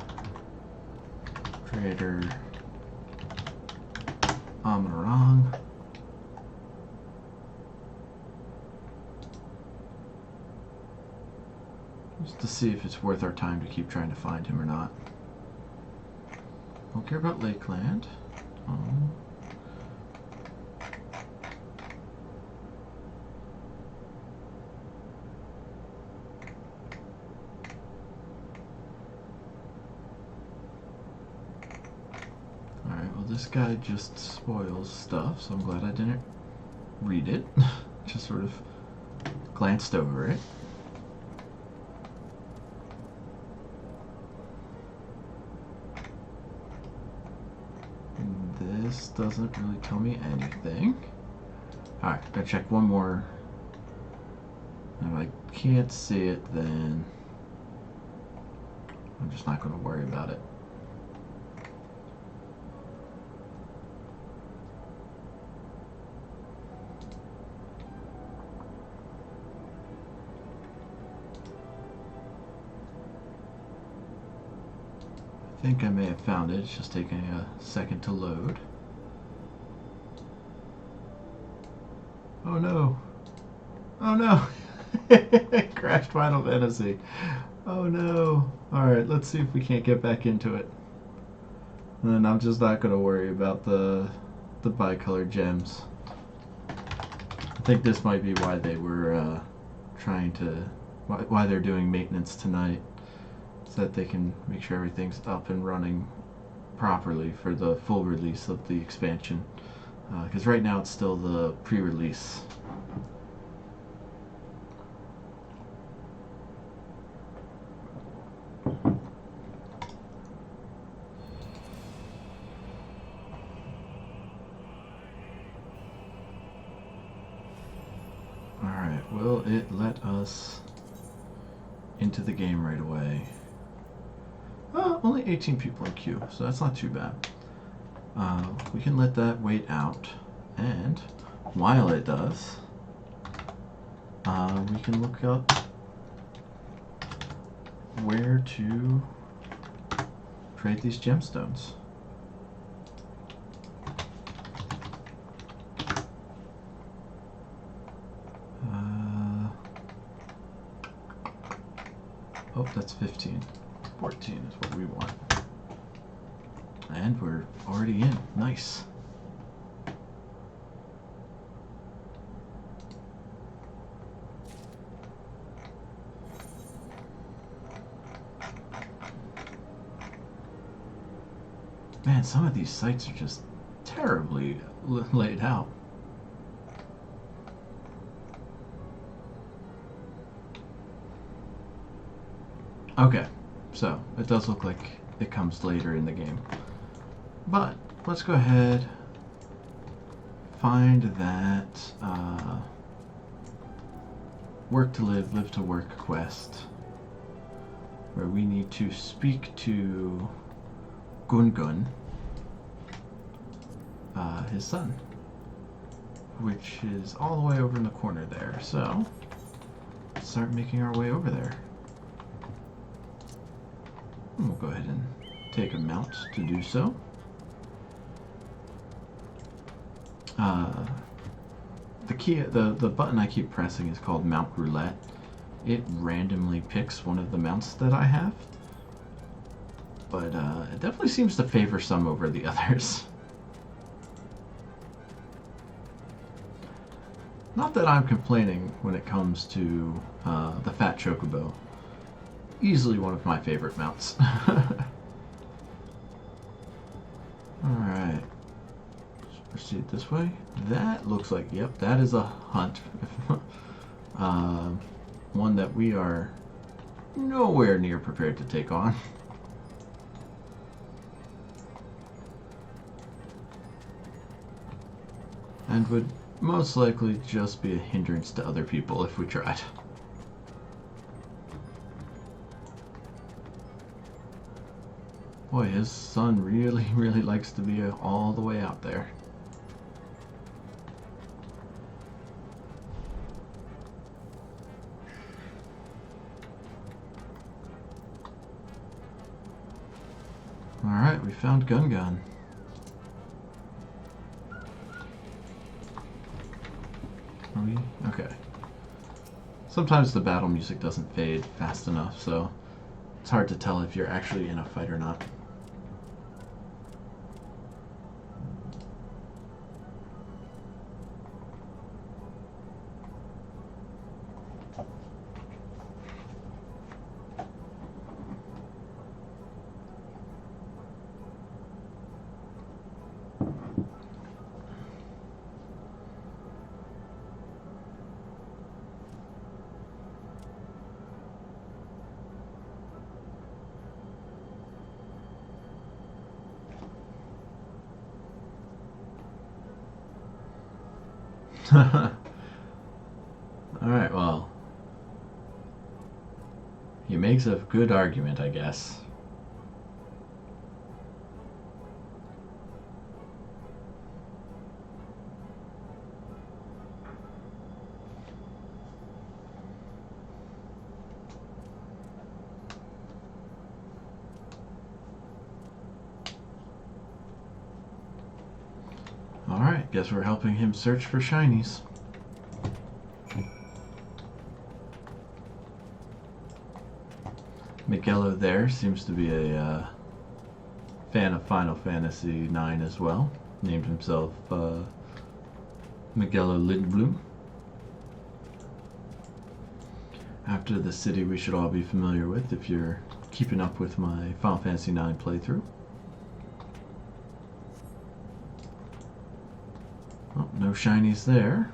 trader Amarang. Just to see if it's worth our time to keep trying to find him or not. Don't care about Lakeland. Alright, well this guy just spoils stuff, so I'm glad I didn't read it. Just sort of glanced over it. This doesn't really tell me anything. Alright, gotta check one more. If I can't see it, then I'm just not going to worry about it. I think I may have found it. It's just taking a second to load. Oh no. Oh no. Crashed Final Fantasy. Oh no. Alright, let's see if we can't get back into it. And then I'm just not going to worry about the bicolored gems. I think this might be why they were trying to... why they're doing maintenance tonight. So that they can make sure everything's up and running properly for the full release of the expansion. Because right now it's still the pre-release. Alright, will it let us into the game right away? Only 18 people in queue, so that's not too bad. We can let that wait out, and while it does, we can look up where to trade these gemstones. Oh, that's 15. 14 is what we want. And we're already in. Nice. Man, some of these sites are just terribly laid out. Okay. So, it does look like it comes later in the game. But, let's go ahead, find that work to live, live to work quest, where we need to speak to Gungun, his son, which is all the way over in the corner there. So, let's start making our way over there. We'll go ahead and take a mount to do so. The button I keep pressing is called Mount Roulette. It randomly picks one of the mounts that I have, but it definitely seems to favor some over the others. Not that I'm complaining when it comes to the Fat Chocobo. Easily one of my favorite mounts. Alright. Let's proceed this way. That looks like, yep, that is a hunt. One that we are nowhere near prepared to take on. And would most likely just be a hindrance to other people if we tried. Boy, his son really, really likes to be all the way out there. Alright, we found Gungun. Sometimes the battle music doesn't fade fast enough, so it's hard to tell if you're actually in a fight or not. Alright, well. He makes a good argument, I guess. Alright, guess we're helping him search for shinies. Miguelo there seems to be a fan of Final Fantasy IX as well. Named himself Miguelo Lindblom. After the city we should all be familiar with if you're keeping up with my Final Fantasy IX playthrough. Oh, no shinies there.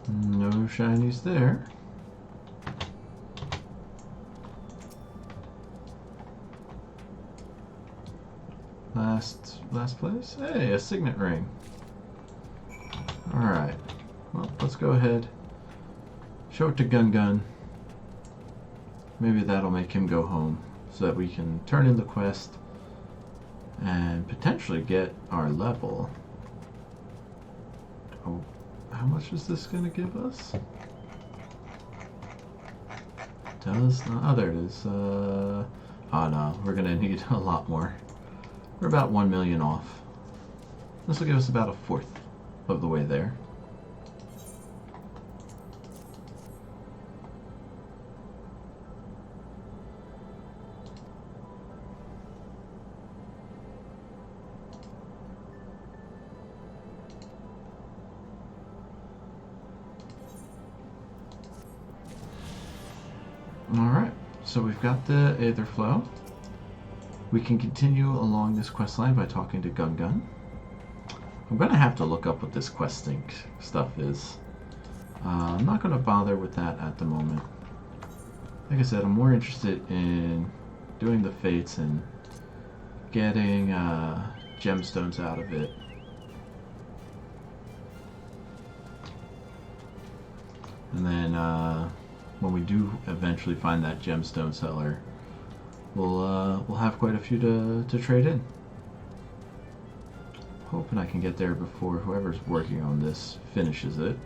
No shinies there. Last place? Hey, a signet ring. Alright. Well, let's go ahead. Show it to Gun. Maybe that'll make him go home so that we can turn in the quest and potentially get our level. Oh, how much is this going to give us? Does not. Oh, there it is. Oh no, we're going to need a lot more. We're about 1 million off. This will give us about a fourth of the way there. Alright, so we've got the Aether Flow. We can continue along this quest line by talking to Gun. I'm going to have to look up what this questing stuff is. I'm not going to bother with that at the moment. Like I said, I'm more interested in doing the fates and getting gemstones out of it. And then when we do eventually find that gemstone seller, we'll have quite a few to trade in. Hoping I can get there before whoever's working on this finishes it.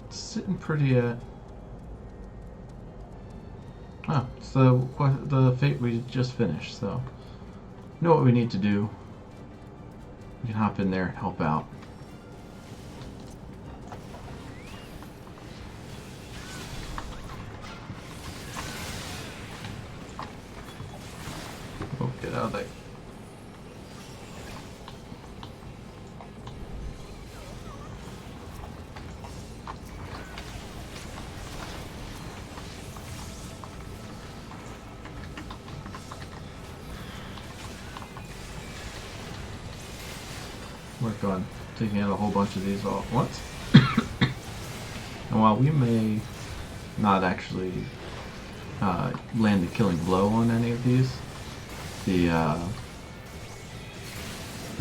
It's sitting pretty at... Oh, it's the fate we just finished, so know what we need to do. We can hop in there and help out. Oh, get out of there. Work on taking out a whole bunch of these all at once. And while we may not actually land the killing blow on any of these, the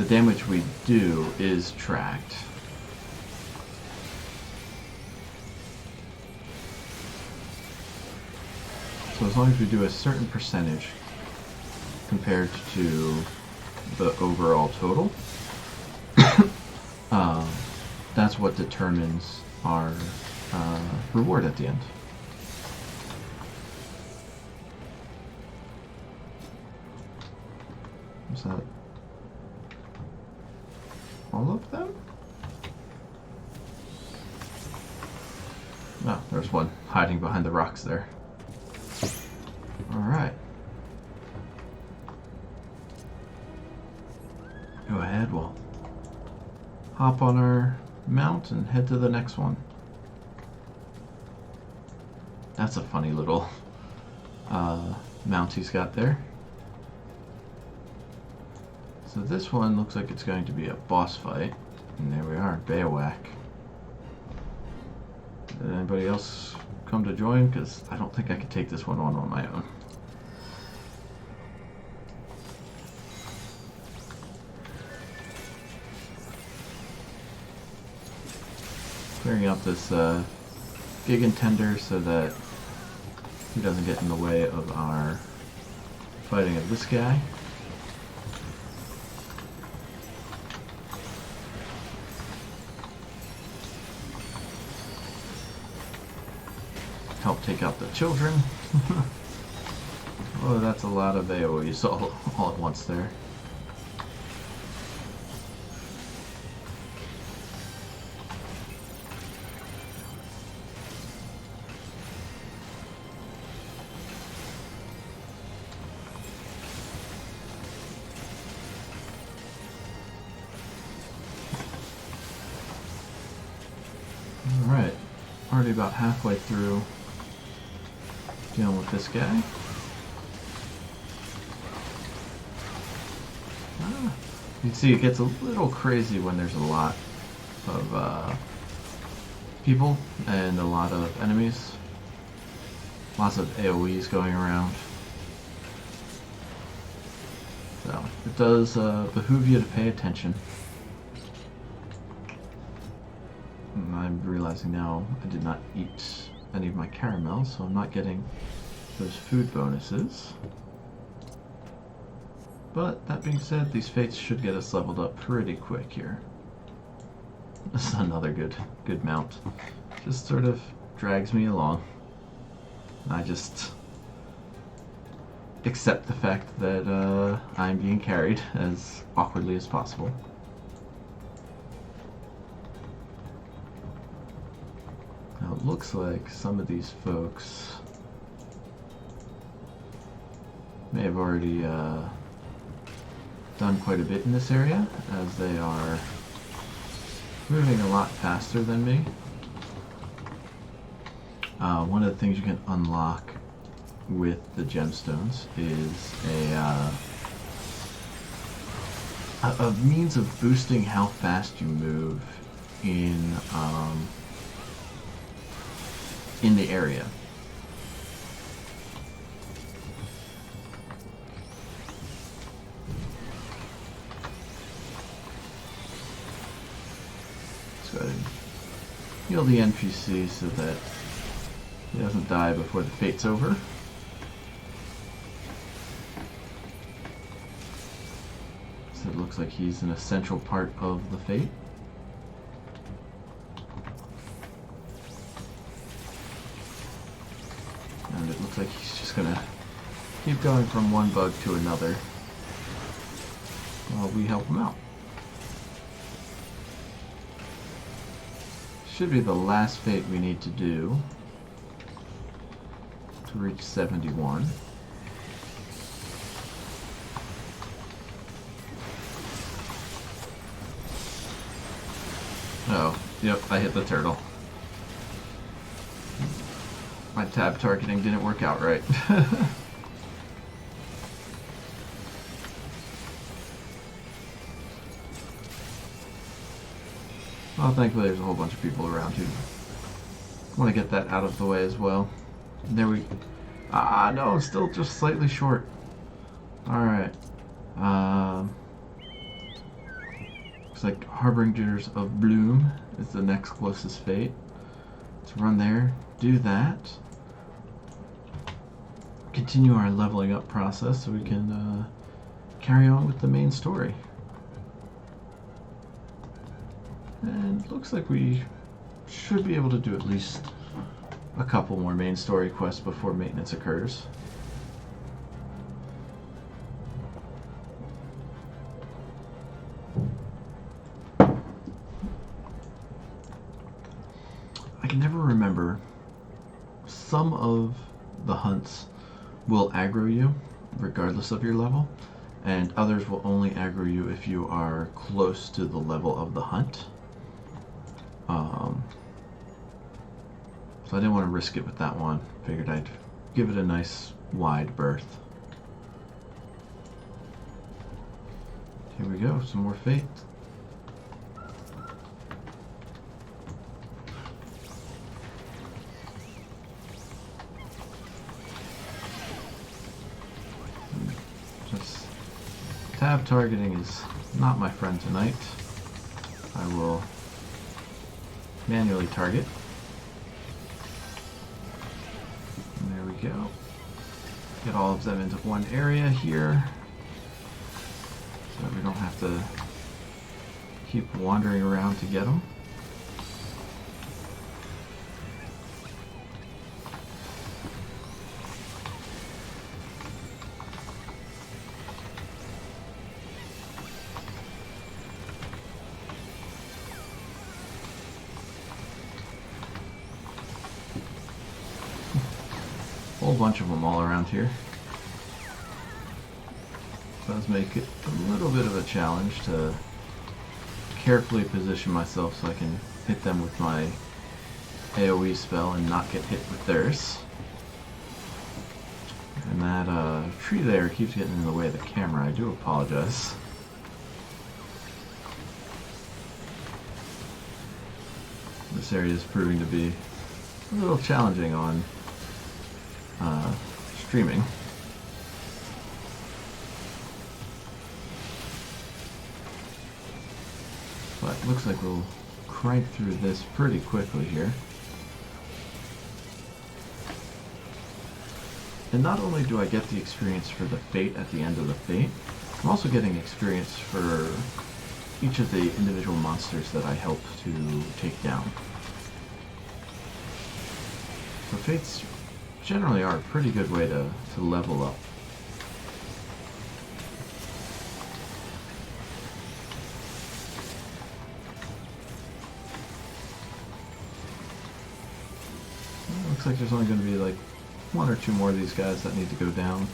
damage we do is tracked. So as long as we do a certain percentage compared to the overall total, that's what determines our reward at the end. Is that all of them? No, there's one hiding behind the rocks there. Alright. Go ahead, we'll hop on our mount and head to the next one. That's a funny little mount he's got there. So this one looks like it's going to be a boss fight. And there we are, Baywhack. Did anybody else come to join? Because I don't think I could take this one on my own. Clearing out this Gigantender so that he doesn't get in the way of our fighting of this guy. Help take out the children. Oh, that's a lot of AoEs all at once there. Alright, already about halfway through dealing with this guy. You can see it gets a little crazy when there's a lot of people and a lot of enemies. Lots of AoEs going around. So it does behoove you to pay attention. And I'm realizing now I did not eat any of my caramels, so I'm not getting those food bonuses. But that being said, these fates should get us leveled up pretty quick here. This is another good mount. Just sort of drags me along. I just accept the fact that I'm being carried as awkwardly as possible. Now it looks like some of these folks may have already done quite a bit in this area, as they are moving a lot faster than me. One of the things you can unlock with the gemstones is a means of boosting how fast you move in the area. Let's go ahead and heal the NPC so that he doesn't die before the fate's over. So it looks like he's an essential part of the fate. And it looks like he's just gonna keep going from one bug to another while we help him out. Should be the last fate we need to do to reach 71. Oh, yep, I hit the turtle. My tab targeting didn't work out right. Well, thankfully there's a whole bunch of people around who want to get that out of the way as well. There we... no, still just slightly short. Alright. Looks like Harbingers of Bloom is the next closest fate. Let's run there, do that. Continue our leveling up process so we can carry on with the main story. And it looks like we should be able to do at least a couple more main story quests before maintenance occurs. some of the hunts will aggro you regardless of your level, and others will only aggro you if you are close to the level of the hunt. So I didn't want to risk it with that one. Figured I'd give it a nice wide berth. Here we go, some more fate. Just tab targeting is not my friend tonight. I will manually target. And there we go. Get all of them into one area here, so that we don't have to keep wandering around to get them. Whole bunch of them all around here. Does make it a little bit of a challenge to carefully position myself so I can hit them with my AoE spell and not get hit with theirs. And that tree there keeps getting in the way of the camera. I do apologize. This area is proving to be a little challenging on streaming. But it looks like we'll crank through this pretty quickly here. And not only do I get the experience for the fate at the end of the fate, I'm also getting experience for each of the individual monsters that I help to take down. So fates generally are a pretty good way to level up. Looks like there's only going to be like one or two more of these guys that need to go down.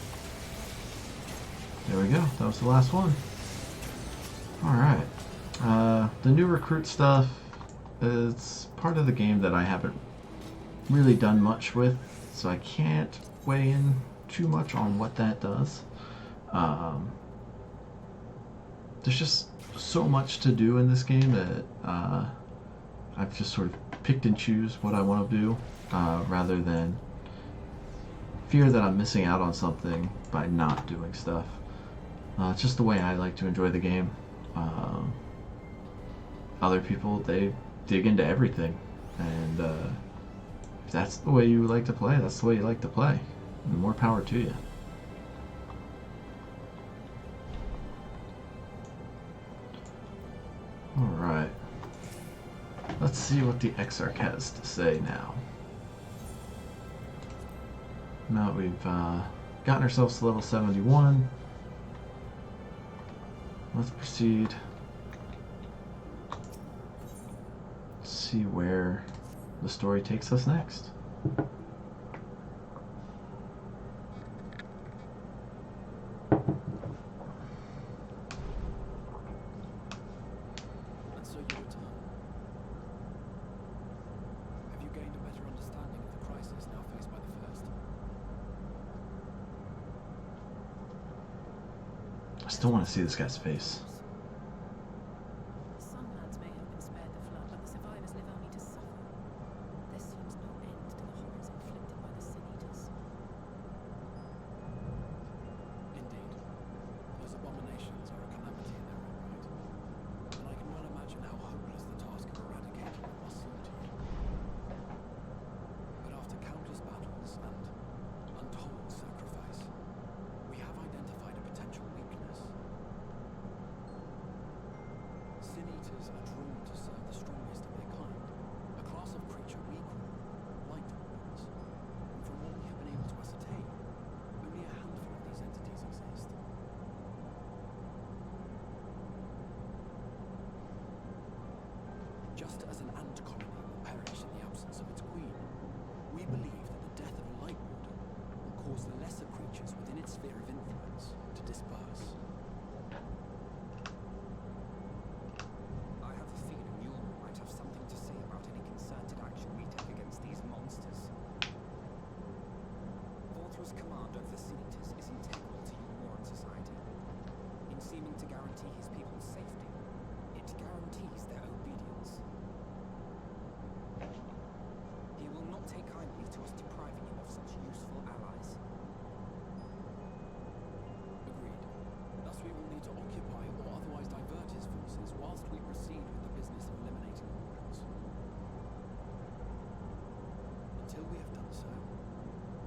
There we go. That was the last one. Alright. The new recruit stuff is part of the game that I haven't really done much with, so I can't weigh in too much on what that does. There's just so much to do in this game that I've just sort of picked and choose what I want to do, rather than fear that I'm missing out on something by not doing stuff. It's just the way I like to enjoy the game. Other people, they dig into everything, and if that's the way you like to play, that's the way you like to play. And more power to you. Alright. Let's see what the XIV has to say now. Now that we've gotten ourselves to level 71, let's proceed. See where the story takes us next. And so you return. Have you gained a better understanding of the crisis now faced by the First? I still want to see this guy's face. Some lands may have been spared the flood, but the survivors live only to suffer. There seems no end to the horrors inflicted by the Sin Eaters. Indeed. Those abominations are a calamity in their own right. And I can well imagine how hopeless the task of eradicating them must seem to you. But after countless battles and untold sacrifice, we have identified a potential weakness. sphere of influence to disperse. I have a feeling Yulmor might have something to say about any concerted action we take against these monsters. Voltra's command over the Sinitas is integral to Yulmoran society. In seeming to guarantee his people's safety, it guarantees their obedience. He will not take kindly to us depriving him of such useful allies. Agreed. Thus we will need to occupy or otherwise divert his forces whilst we proceed with the business of eliminating the Wardens. Until we have done so,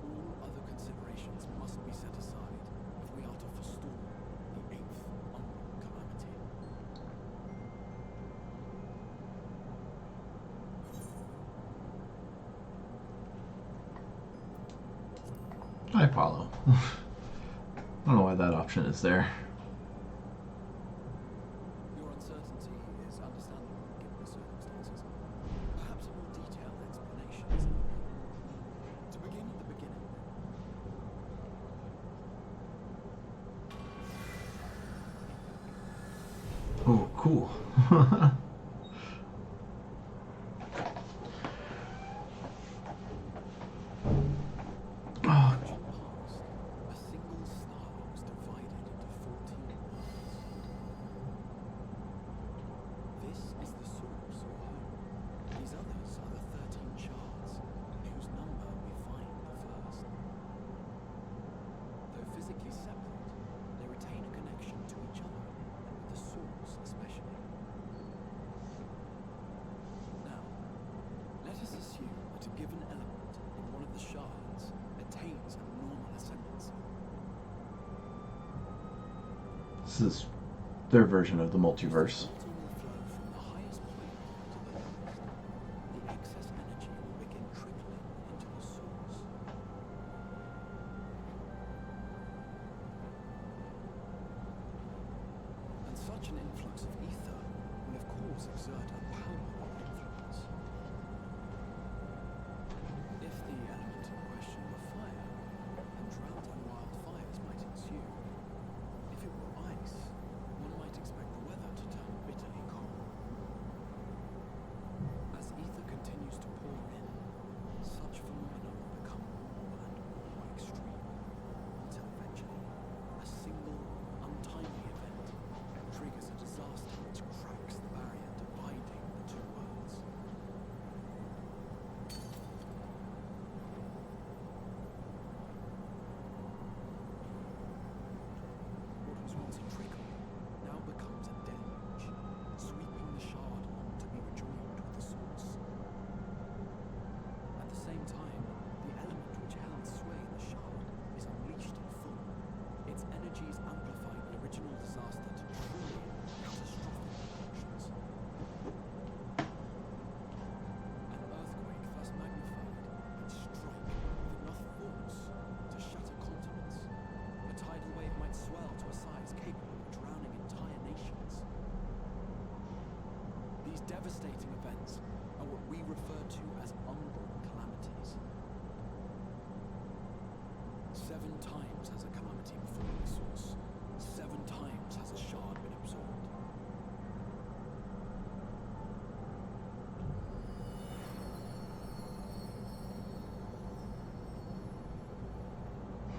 all other considerations must be set aside if we are to forestall the 8th Umbral Calamity. I follow. I don't know why that option is there. Your uncertainty is understandable given the circumstances. Perhaps a more detailed explanation is in order. To begin at the beginning, Oh, cool. Oh, ancient past, a single star was divided into 14 worlds. This is the source or home. These others are the 13 shards, whose number we find the first. Though physically separate, they retain a connection to each other, and with the source especially. Now, let us assume that a given element in one of the shards attains a normal ascendancy. this is their version of the multiverse. Water will flow from the highest point to the lowest. The excess energy will begin trickling into the source. And such an influx of ether will of course exert a powerful influence. If the element in question were fire, then drought and wildfires might ensue. If it were ice, one might expect the weather to turn bitterly cold. As ether continues to pour in, such phenomena will become more and more extreme, until eventually a single, untimely event triggers a disaster which cracks the barrier dividing the two worlds. What was once a trickle now becomes a deluge, sweeping the shard on to be rejoined with the source. At the same time, the element which held sway in the shard is unleashed in full. Its energies amplify the original disaster to truly catastrophic proportions. An earthquake thus magnified would strike with enough force to shatter continents. A tidal wave might swell to a size capable of drowning entire nations. These devastating events are what we refer to as umbral calamities. 7 times has a calamity befallen the source. 7 times has a shard been absorbed.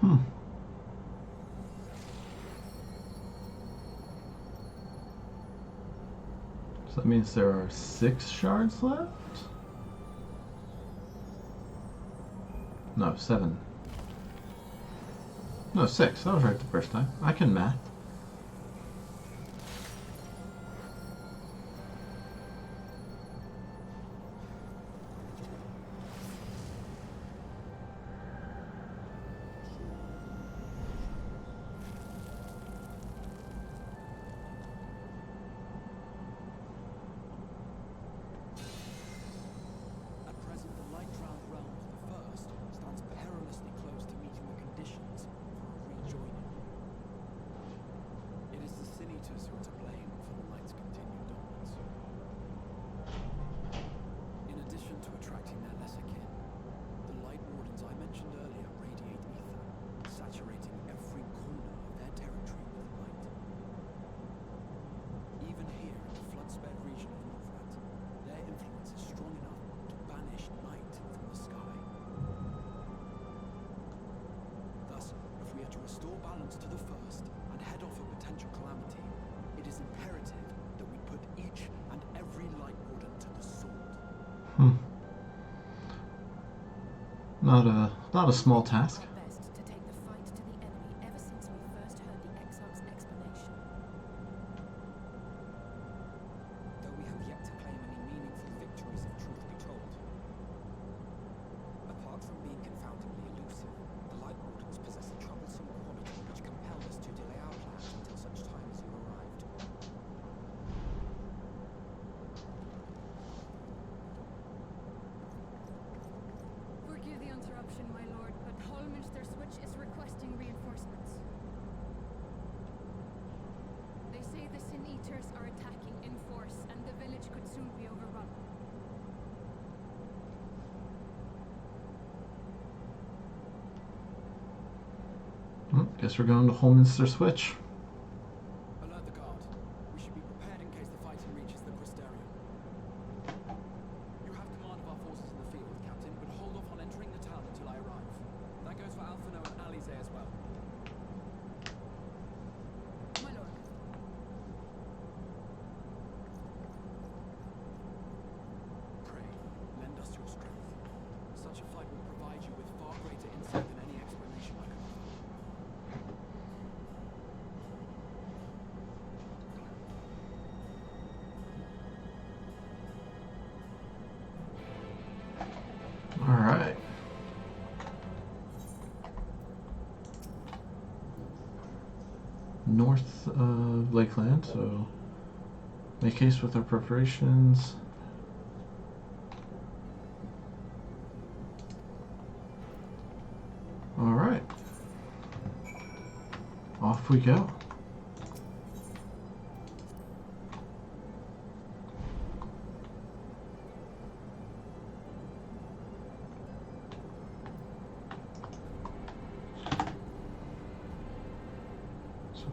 Hmm. So that means there are 6 shards left? No, 7. No, 6. That was right the first time. I can math. At present, the light-drowned realm of the first stands perilously close to meeting the conditions for a rejoining. Not a small task. Our best to take the fight to the enemy ever since we first heard the Exarch's explanation. Though we have yet to claim any meaningful victories if truth be told. Apart from being confoundingly elusive, the Light Wardens possess a troublesome quality which compelled us to delay our plans until such time as you arrived. Forgive the interruption, my lord, but Hallminster Switch is requesting reinforcements. They say the Sin Eaters are attacking in force, and the village could soon be overrun. Guess we're going to Holminster Switch. Alert the guard. We should be prepared in case the fighting reaches the Crystarium. You have command of our forces in the field, Captain, but hold off on entering the town until I arrive. That goes for Alphino and Alize as well. My lord. Pray, lend us your strength. Such a fight will provide you with far greater insight than any explanation I can offer. All right. North of Lakeland, so make haste with our preparations. All right. Off we go.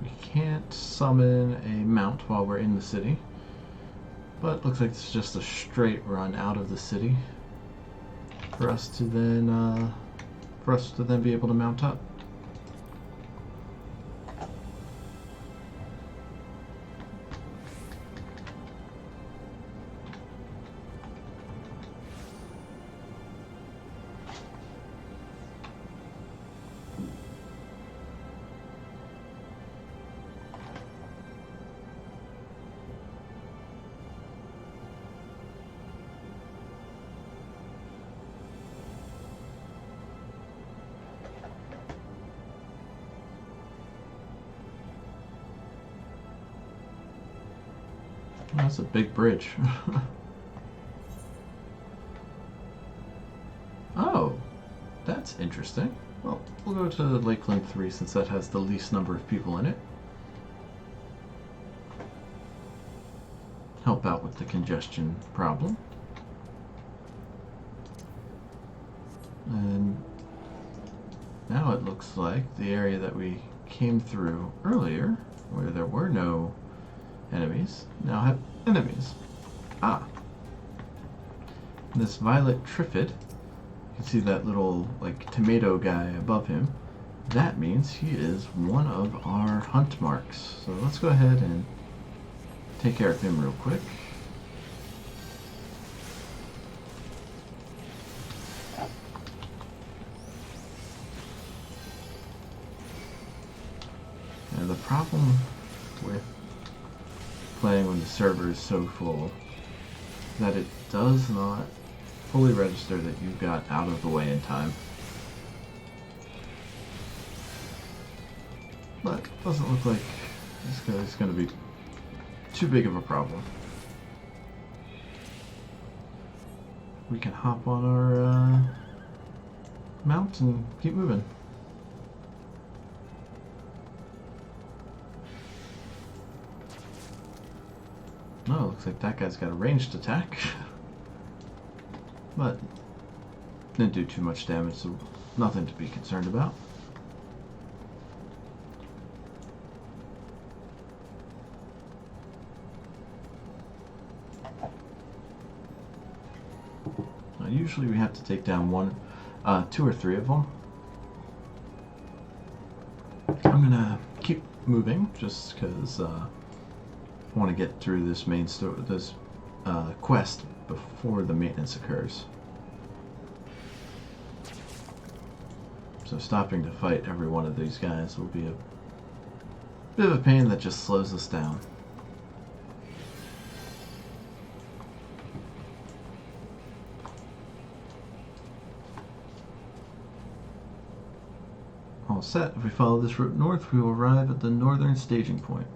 We can't summon a mount while we're in the city, but looks like it's just a straight run out of the city for us to then be able to mount up. That's a big bridge. Oh, that's interesting. Well, we'll go to Lakeland 3 since that has the least number of people in it. Help out with the congestion problem. And now it looks like the area that we came through earlier, where there were no enemies, now have enemies. Ah. This Violet Triffid, you can see that little like tomato guy above him. That means he is one of our hunt marks. So let's go ahead and take care of him real quick. And the problem with playing when the server is so full that it does not fully register that you got out of the way in time. But it doesn't look like it's going to be too big of a problem. We can hop on our mount and keep moving. Oh, looks like that guy's got a ranged attack. But didn't do too much damage, so nothing to be concerned about. Now, usually we have to take down two or three of them. I'm gonna keep moving just because I want to get through this quest before the maintenance occurs. So stopping to fight every one of these guys will be a bit of a pain that just slows us down. All set. If we follow this route north, we will arrive at the northern staging point.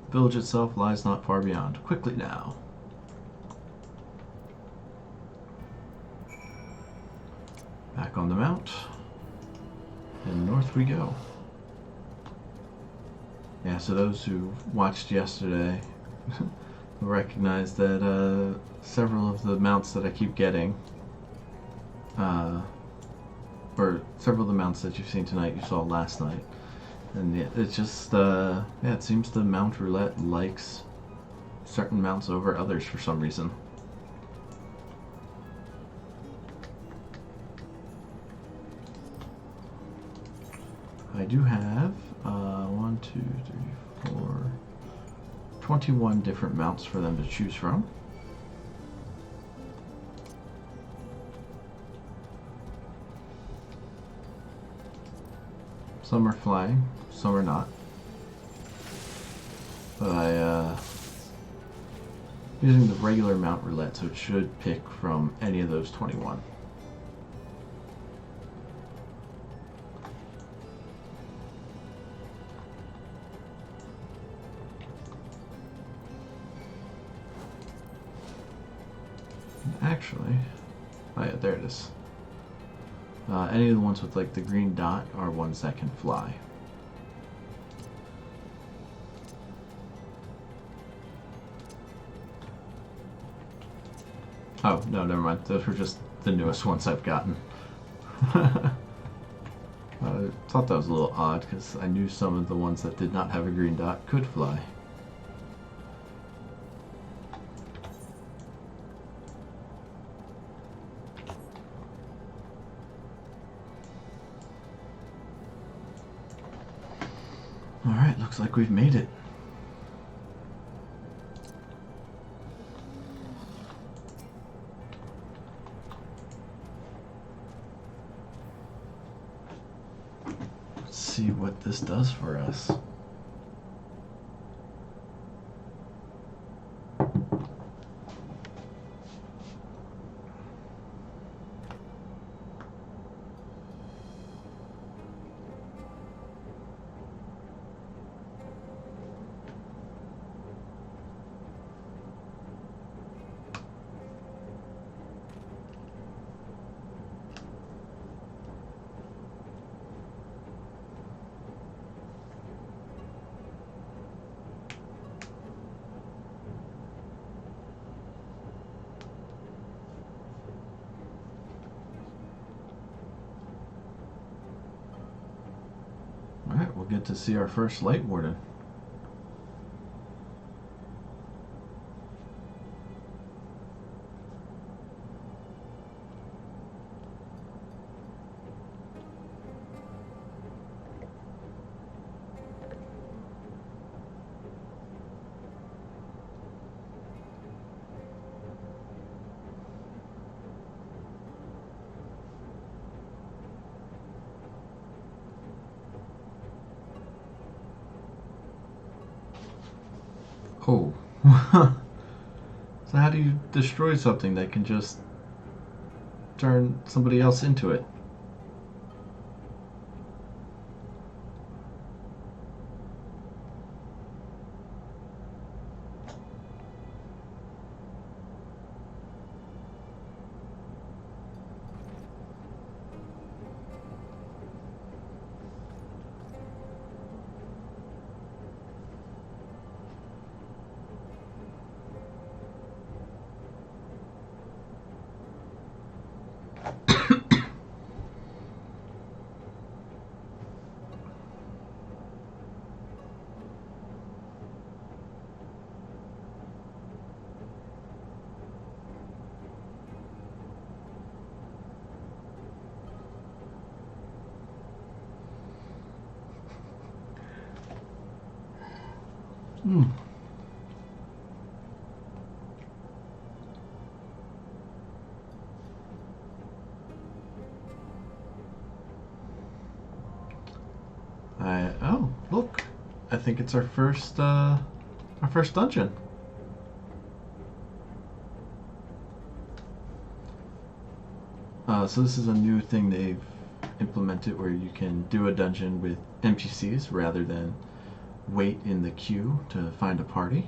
The village itself lies not far beyond. Quickly now. Back on the mount. And north we go. Yeah, so those who watched yesterday will recognize that several of the mounts that I keep getting, or several of the mounts that you've seen tonight, you saw last night. And yeah, it's just, yeah, it seems the mount roulette likes certain mounts over others for some reason. I do have 21 different mounts for them to choose from. Some are flying, some are not. But using the regular mount roulette, so it should pick from any of those 21. Actually, oh yeah, there it is. Any of the ones with like the green dot are ones that can fly. Oh, no, never mind. Those were just the newest ones I've gotten. I thought that was a little odd because I knew some of the ones that did not have a green dot could fly. Alright, looks like we've made it. Let's see what this does for us. Alright, we'll get to see our first light warden. Oh. So how do you destroy something that can just turn somebody else into it? Hmm. I think it's our first dungeon. So this is a new thing they've implemented where you can do a dungeon with NPCs rather than wait in the queue to find a party.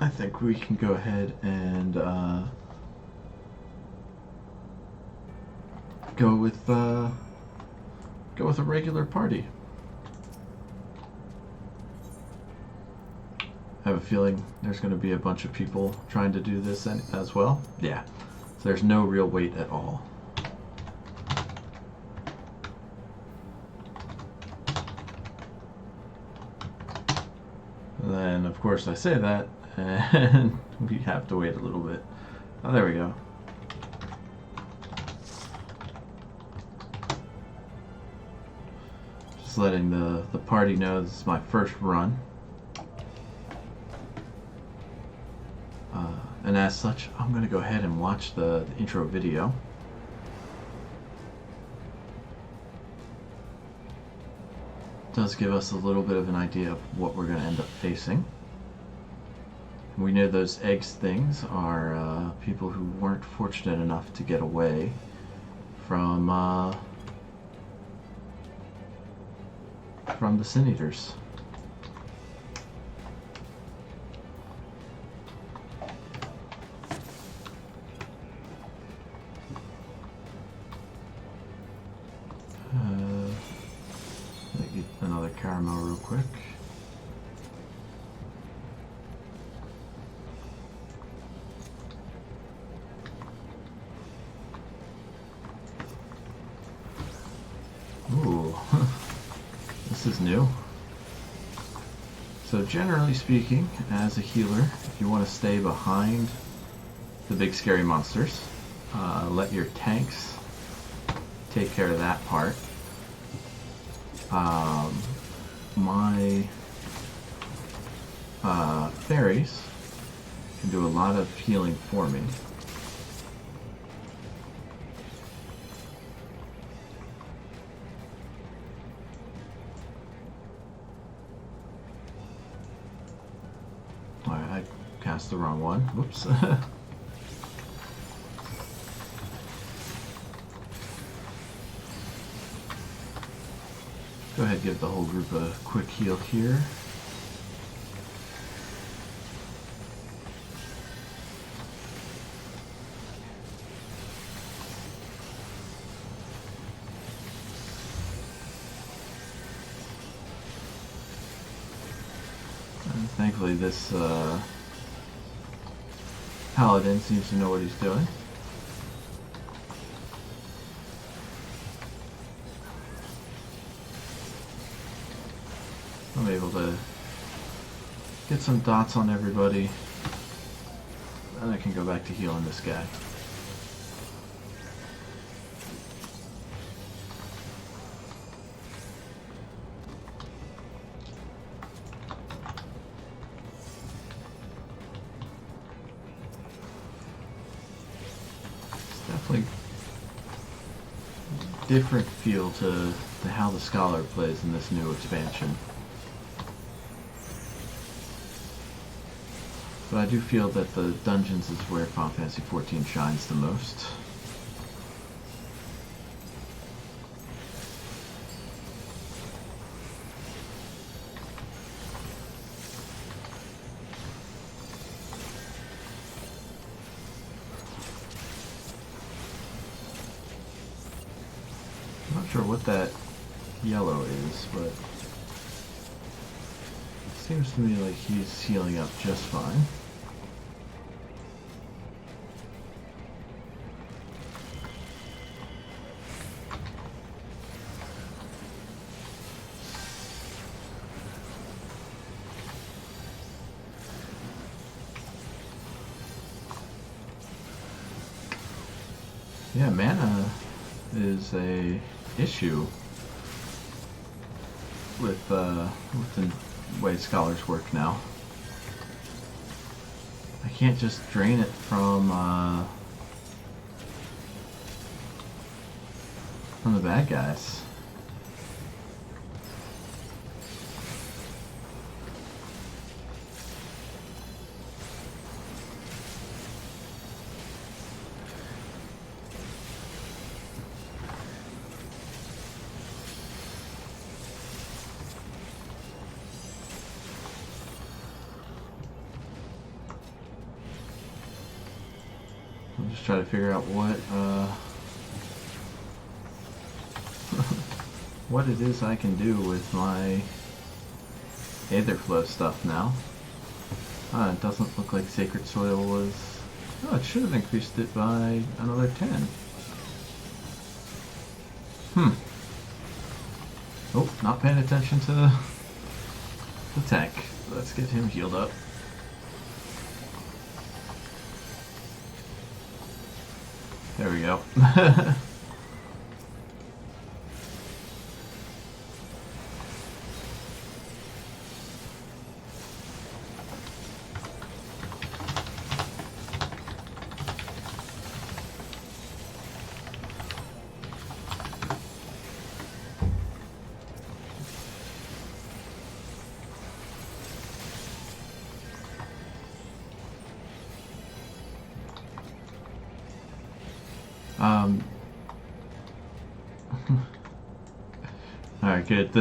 I think we can go ahead and go with a regular party. I have a feeling there's going to be a bunch of people trying to do this as well. Yeah, so there's no real wait at all. And then, of course, I say that, and we have to wait a little bit. Oh, there we go. Just letting the party know this is my first run. And as such, I'm going to go ahead and watch the intro video. It does give us a little bit of an idea of what we're going to end up facing. We know those eggs things are people who weren't fortunate enough to get away from the Sin Eaters. Let me get another caramel real quick. Ooh, this is new. So generally speaking, as a healer, if you want to stay behind the big scary monsters, let your tanks take care of that part. My fairies can do a lot of healing for me. I cast the wrong one. Whoops. Go ahead and give the whole group a quick heal here. And thankfully this paladin seems to know what he's doing. I'm able to get some dots on everybody, and I can go back to healing this guy. It's definitely a different feel to how the Scholar plays in this new expansion. But I do feel that the dungeons is where Final Fantasy XIV shines the most. I'm not sure what that yellow is, but it seems to me like he's healing up just fine. Yeah, mana is a issue with the way scholars work now. I can't just drain it from the bad guys. I'm just trying to figure out what what it is I can do with my Aetherflow stuff now. It doesn't look like Sacred Soil was... Oh, it should have increased it by another 10. Oh, not paying attention to the tank. Let's get him healed up. There we go. Alright, good.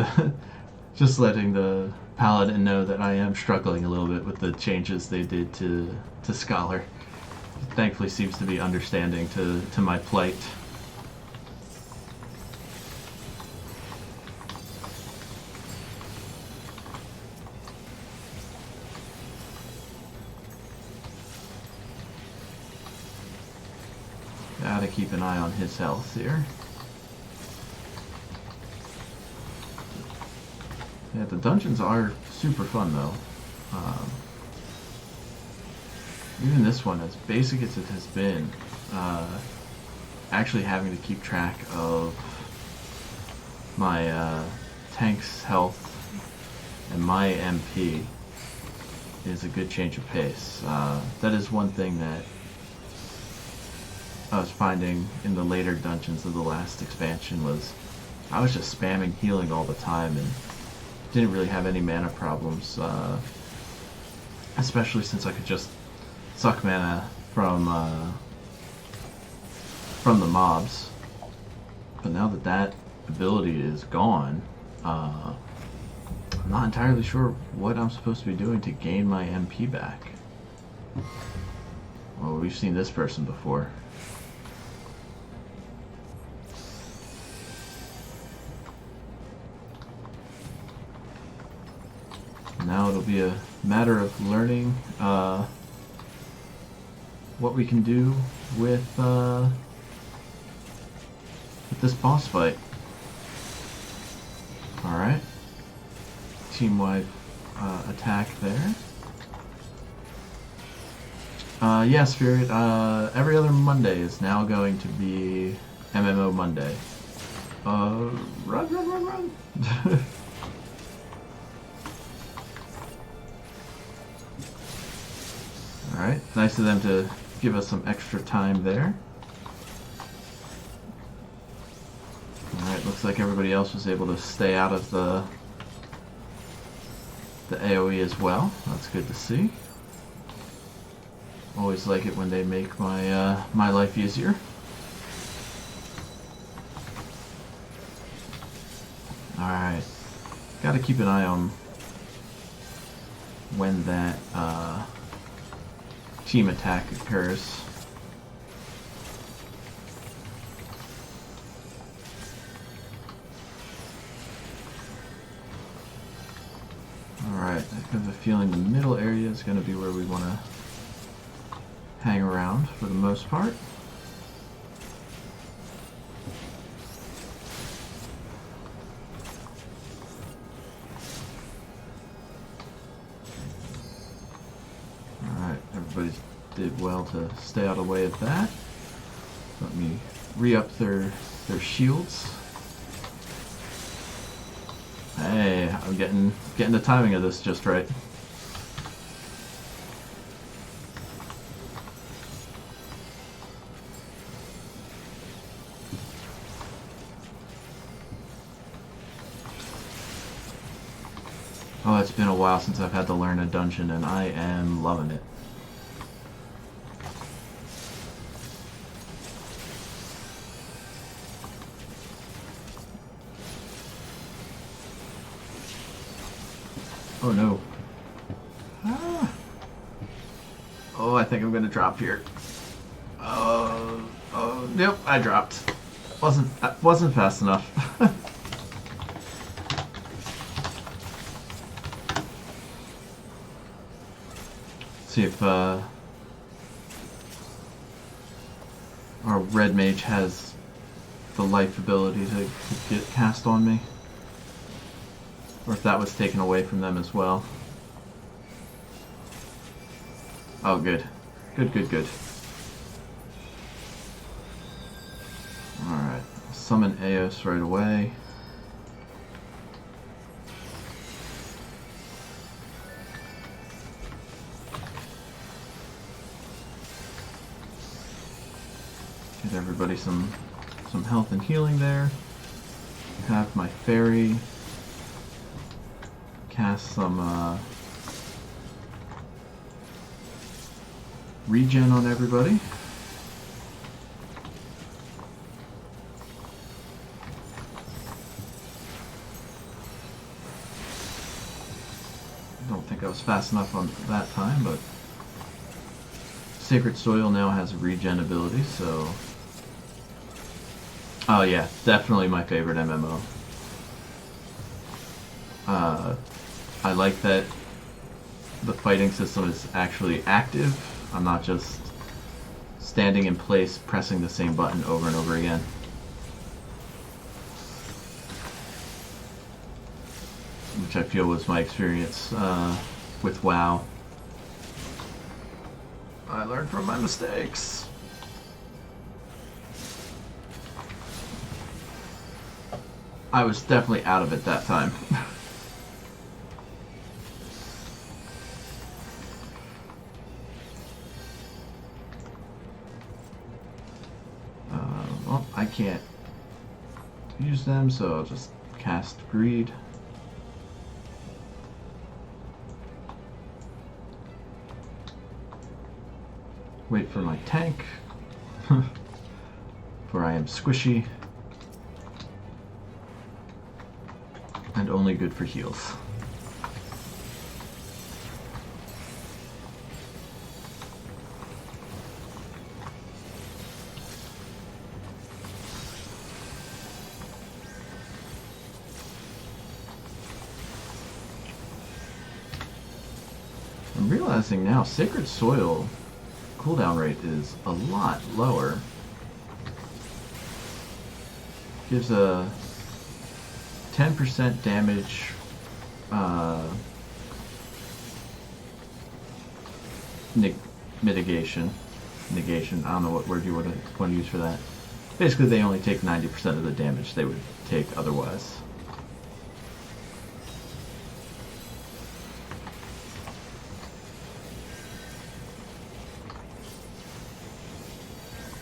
Just letting the Paladin know that I am struggling a little bit with the changes they did to Scholar. Thankfully seems to be understanding to my plight. Gotta keep an eye on his health here. Yeah, the dungeons are super fun though. Even this one, as basic as it has been, actually having to keep track of my tank's health and my MP is a good change of pace. That is one thing that I was finding in the later dungeons of the last expansion was I was just spamming healing all the time and didn't really have any mana problems, especially since I could just suck mana from the mobs. But now that that ability is gone, I'm not entirely sure what I'm supposed to be doing to gain my MP back. Well, we've seen this person before. Now it'll be a matter of learning what we can do with this boss fight. Alright. Team-wide attack there. Yeah, Spirit, every other Monday is now going to be MMO Monday. Run! Alright, nice of them to give us some extra time there. Alright, looks like everybody else was able to stay out of the AoE as well. That's good to see. Always like it when they make my my life easier. Alright, gotta keep an eye on when that team attack occurs. Alright, I have a feeling the middle area is going to be where we want to hang around for the most part. Alright, everybody did well to stay out of the way of that. Let me re-up their shields. Hey, I'm getting the timing of this just right. Oh, it's been a while since I've had to learn a dungeon, and I am loving it. Oh no. Ah. Oh, I think I'm gonna drop here. Oh, nope, I dropped. Wasn't fast enough. See if our red mage has the life ability to get cast on me, or if that was taken away from them as well. Oh, good. Good. Alright, summon Eos right away. Get everybody some health and healing there. Have my fairy cast some regen on everybody. I don't think I was fast enough on that time, but Sacred Soil now has a regen ability, so... Oh yeah, definitely my favorite MMO. I like that the fighting system is actually active. I'm not just standing in place pressing the same button over and over again. Which I feel was my experience with WoW. I learned from my mistakes. I was definitely out of it that time. Well, I can't use them, so I'll just cast Greed. Wait for my tank, for I am squishy and only good for heals. I'm realizing now Sacred Soil cooldown rate is a lot lower. Gives a 10% damage mitigation. Negation, I don't know what word you would want to use for that. Basically, they only take 90% of the damage they would take otherwise.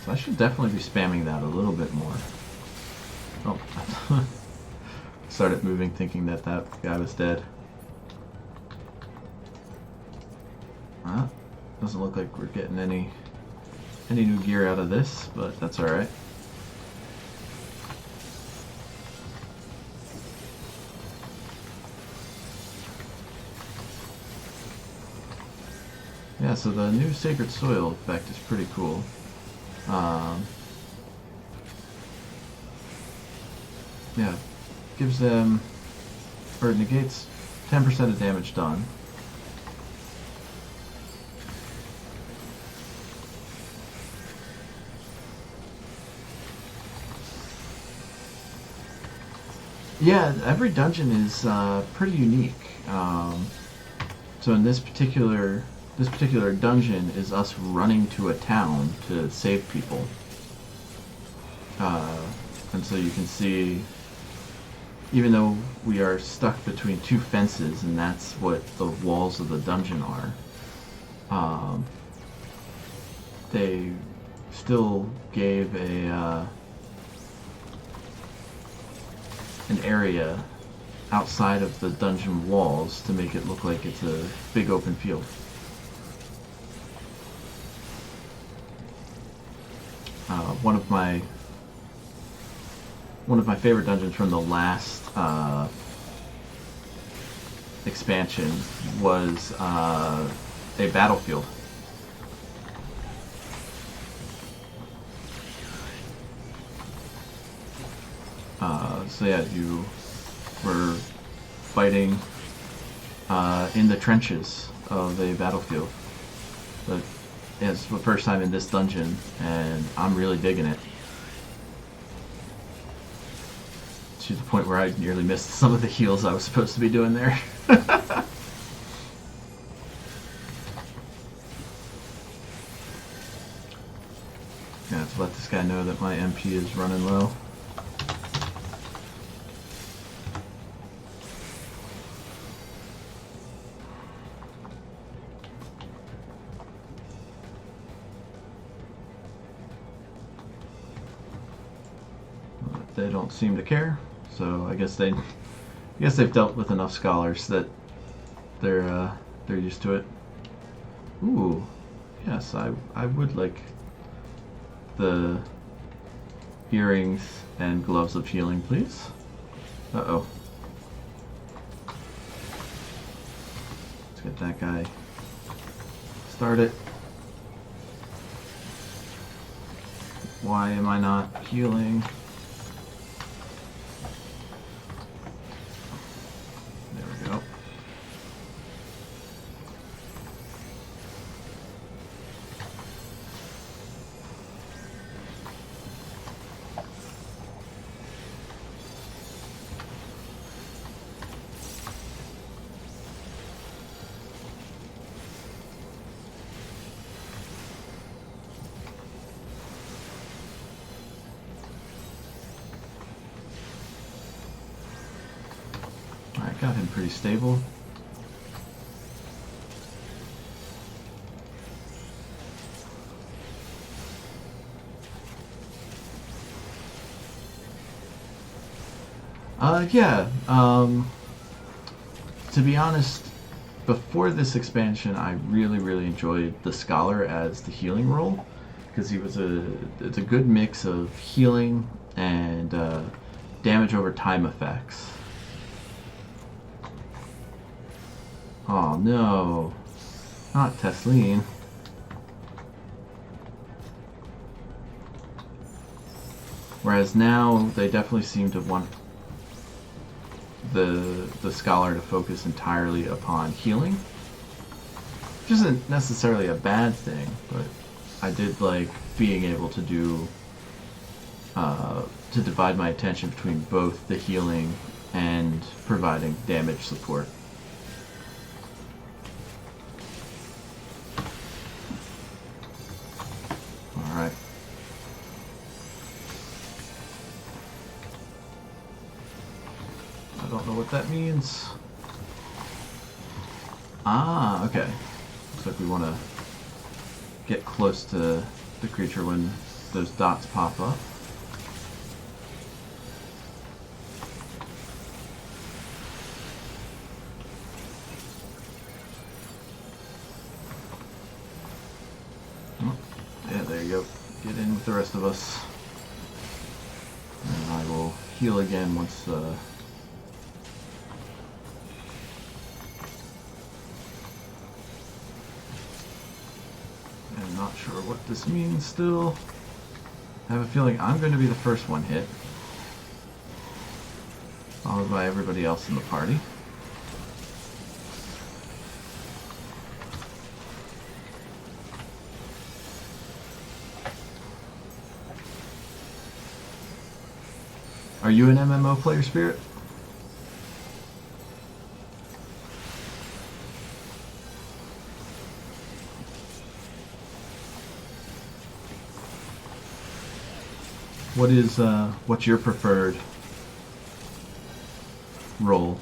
So I should definitely be spamming that a little bit more. Oh, started moving thinking that guy was dead. Doesn't look like we're getting any new gear out of this, but that's alright. Yeah, so the new Sacred Soil effect is pretty cool. Yeah, gives them, or negates 10% of damage done. Yeah, every dungeon is pretty unique. So in this particular dungeon is us running to a town to save people. And so you can see, even though we are stuck between two fences, and that's what the walls of the dungeon are, they still gave an area outside of the dungeon walls to make it look like it's a big open field. One of my favorite dungeons from the last expansion was a battlefield. So yeah, you were fighting in the trenches of a battlefield. But yeah, it's the first time in this dungeon, and I'm really digging it. To the point where I nearly missed some of the heals I was supposed to be doing there. Yeah, to let this guy know that my MP is running low. They don't seem to care, so I guess they've dealt with enough scholars that they're used to it. Ooh, yes, I would like the earrings and gloves of healing, please. Uh-oh. Let's get that guy started. Why am I not healing? Got him pretty stable. Yeah. To be honest, before this expansion, I really enjoyed the Scholar as the healing role, because it's a good mix of healing and damage over time effects. Oh no, not Tesleen. Whereas now they definitely seem to want the Scholar to focus entirely upon healing, which isn't necessarily a bad thing, but I did like being able to do to divide my attention between both the healing and providing damage support. Alright. I don't know what that means. Ah, okay. Looks like we want to get close to the creature when those dots pop up. Yeah, there you go. Get in with the rest of us. And I will heal again once I'm not sure what this means still. I have a feeling I'm going to be the first one hit, followed by everybody else in the party. Are you an MMO player, Spirit? What's your preferred role?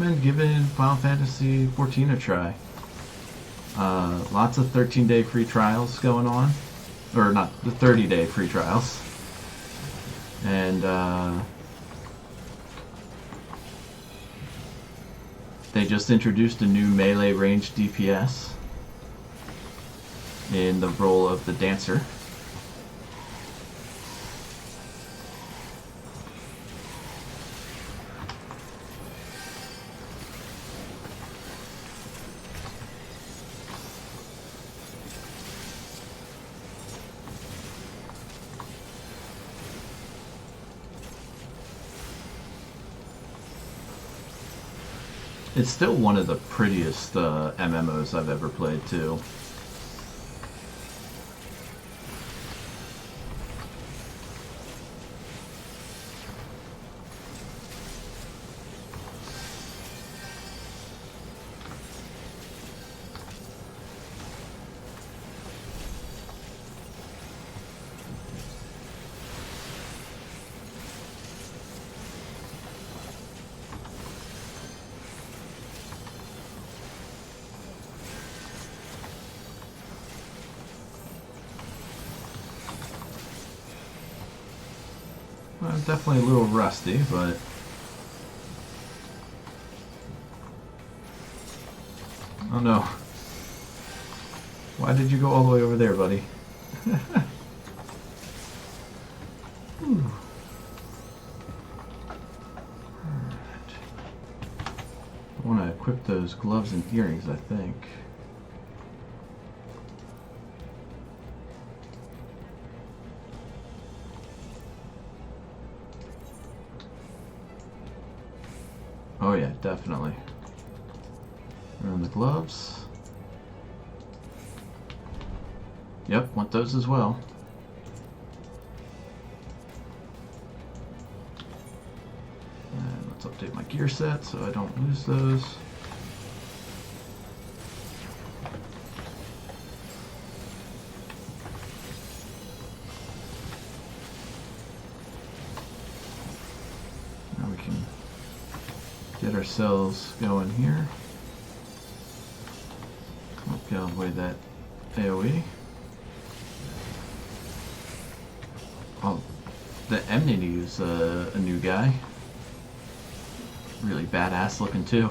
recommend giving Final Fantasy XIV a try. Lots of 13-day free trials going on. Or not, the 30-day free trials. And they just introduced a new melee range DPS in the role of the Dancer. It's still one of the prettiest MMOs I've ever played, too. I'm definitely a little rusty, but oh no. Why did you go all the way over there, buddy? Alright. I want to equip those gloves and earrings, I think. Oh yeah, definitely. And the gloves. Yep, want those as well. And let's update my gear set so I don't lose those. Now we can get ourselves going here. Get out of the way that AoE. Oh, the enmity is a new guy. Really badass looking too.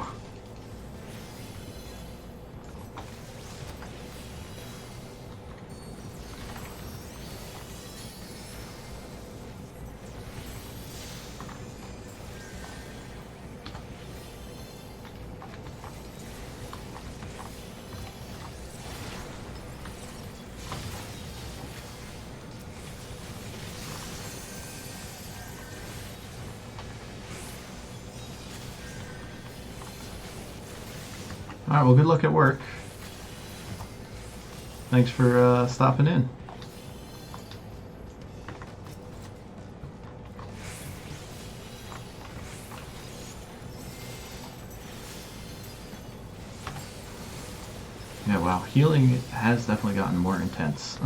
Alright, well, good luck at work. Thanks for stopping in. Yeah, wow, healing has definitely gotten more intense.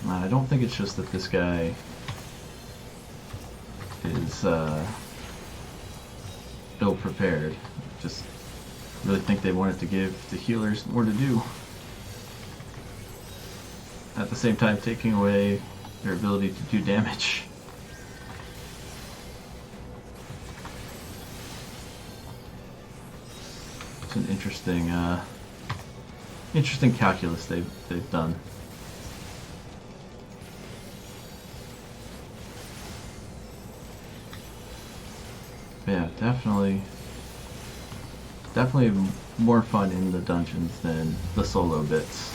I don't think it's just that this guy is ill-prepared. Just really think they wanted to give the healers more to do. At the same time, taking away their ability to do damage. It's an interesting, interesting calculus they've done. Yeah, definitely more fun in the dungeons than the solo bits.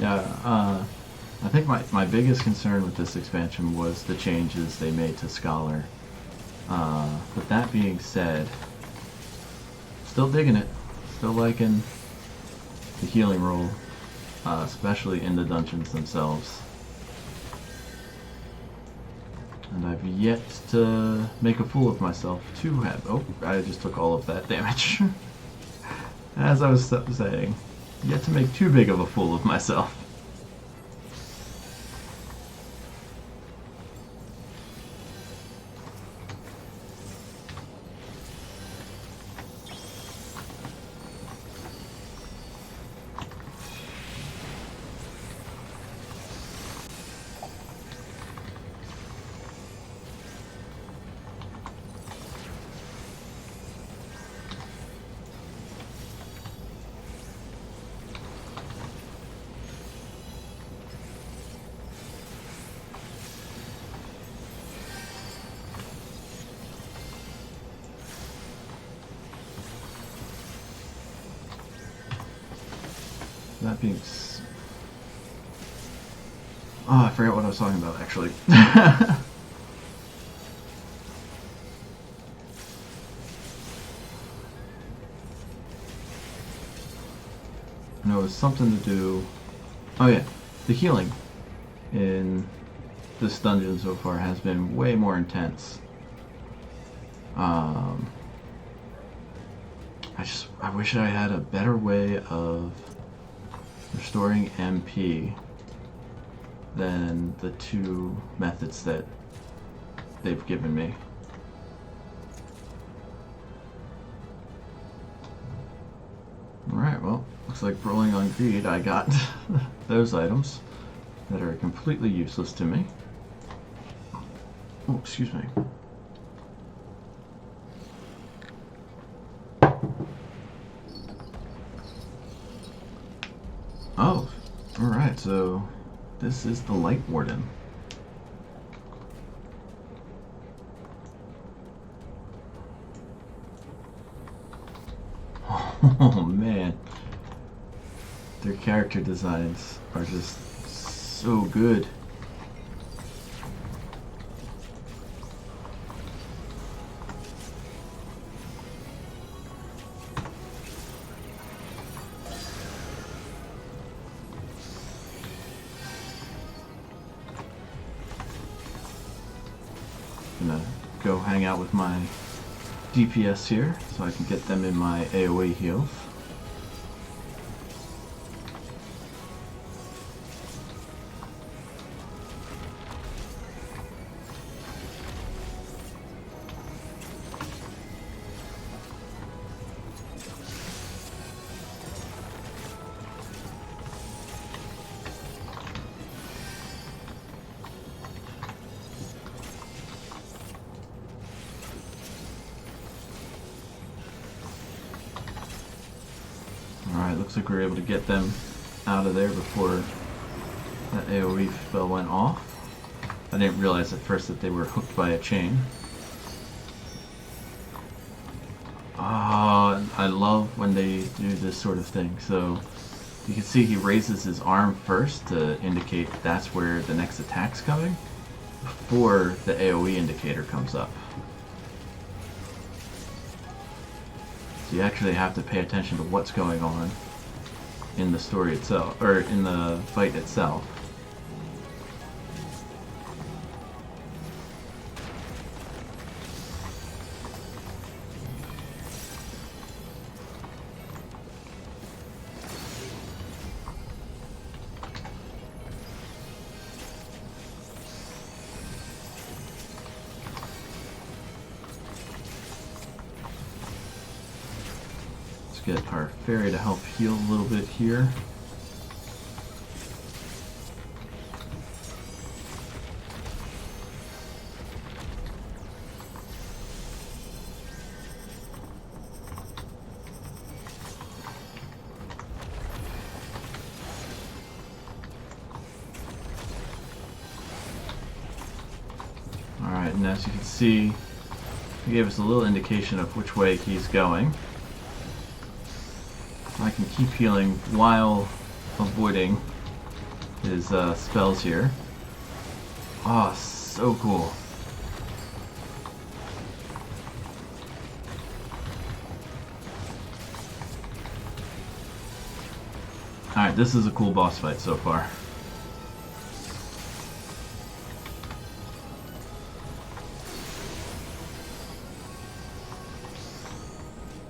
Yeah, I think my biggest concern with this expansion was the changes they made to Scholar. But that being said, still digging it. Still liking the healing roll, especially in the dungeons themselves. And I've yet to make a fool of myself to have... Oh, I just took all of that damage. As I was saying, yet to make too big of a fool of myself. That being oh, I forgot what I was talking about, actually. No, it was something to do... Oh yeah, the healing in this dungeon so far has been way more intense. I wish I had a better way of restoring MP than the two methods that they've given me. Alright, well, looks like rolling on greed I got those items that are completely useless to me. Oh, excuse me. Oh, alright, so this is the Light Warden. Oh man, their character designs are just so good. Gonna go hang out with my DPS here so I can get them in my AoE heals. Alright, looks like we were able to get them out of there before that AoE spell went off. I didn't realize at first that they were hooked by a chain. Ah, I love when they do this sort of thing. So you can see he raises his arm first to indicate that's where the next attack's coming before the AoE indicator comes up. So you actually have to pay attention to what's going on in the story itself, or in the fight itself. Get our fairy to help heal a little bit here. Alright, and as you can see, he gave us a little indication of which way he's going. I can keep healing while avoiding his spells here. Oh, so cool. Alright, this is a cool boss fight so far.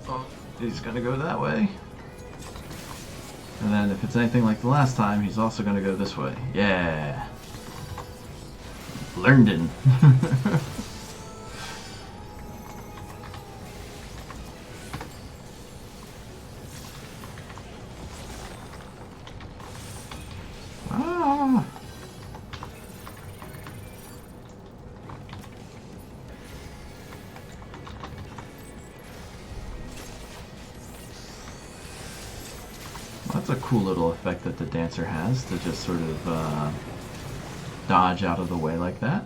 Oh, he's gonna go that way. And then if it's anything like the last time, he's also gonna go this way. Yeah. London. Ah. Well, that's a cool little effect that the dancer has to just sort of dodge out of the way like that.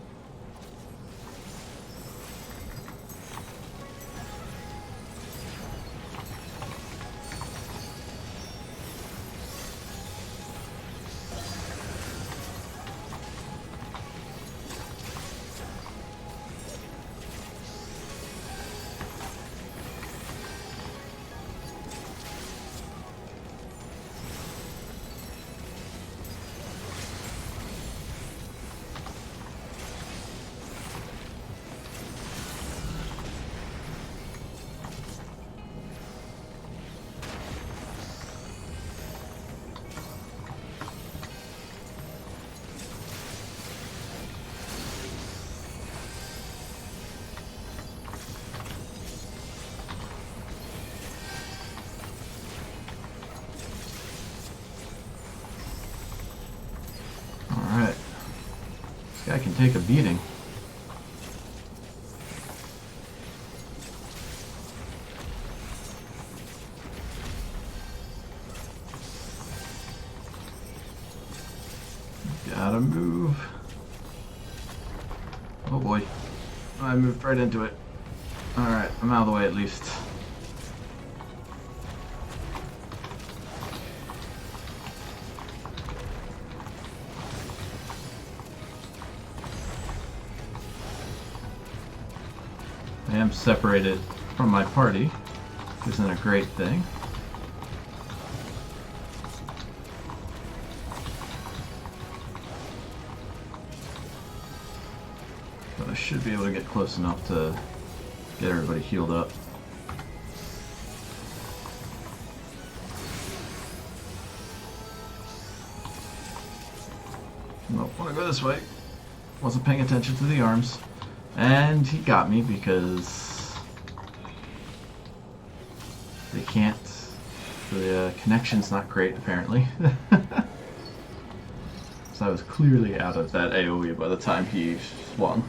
Guy can take a beating. Gotta move. Oh boy. I moved right into it. Alright, I'm out of the way at least. I am separated from my party, which isn't a great thing. But I should be able to get close enough to get everybody healed up. Nope, want to go this way. Wasn't paying attention to the arms. And he got me because they can't, the connection's not great apparently. So I was clearly out of that AoE by the time he swung.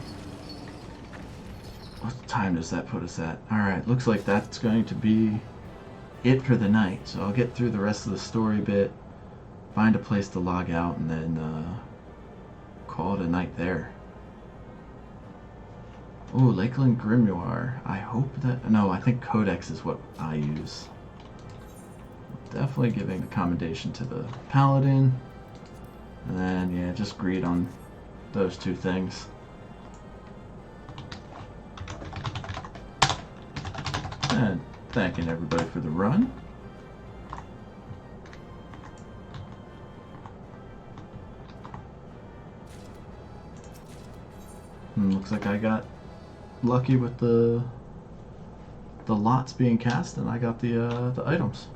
What time does that put us at? Alright, looks like that's going to be it for the night. So I'll get through the rest of the story bit, find a place to log out, and then call it a night there. Oh, Lakeland Grimoire. I hope that... No, I think Codex is what I use. Definitely giving the commendation to the Paladin. And then, yeah, just greed on those two things. And thanking everybody for the run. Looks like I got lucky with the lots being cast, and I got the items.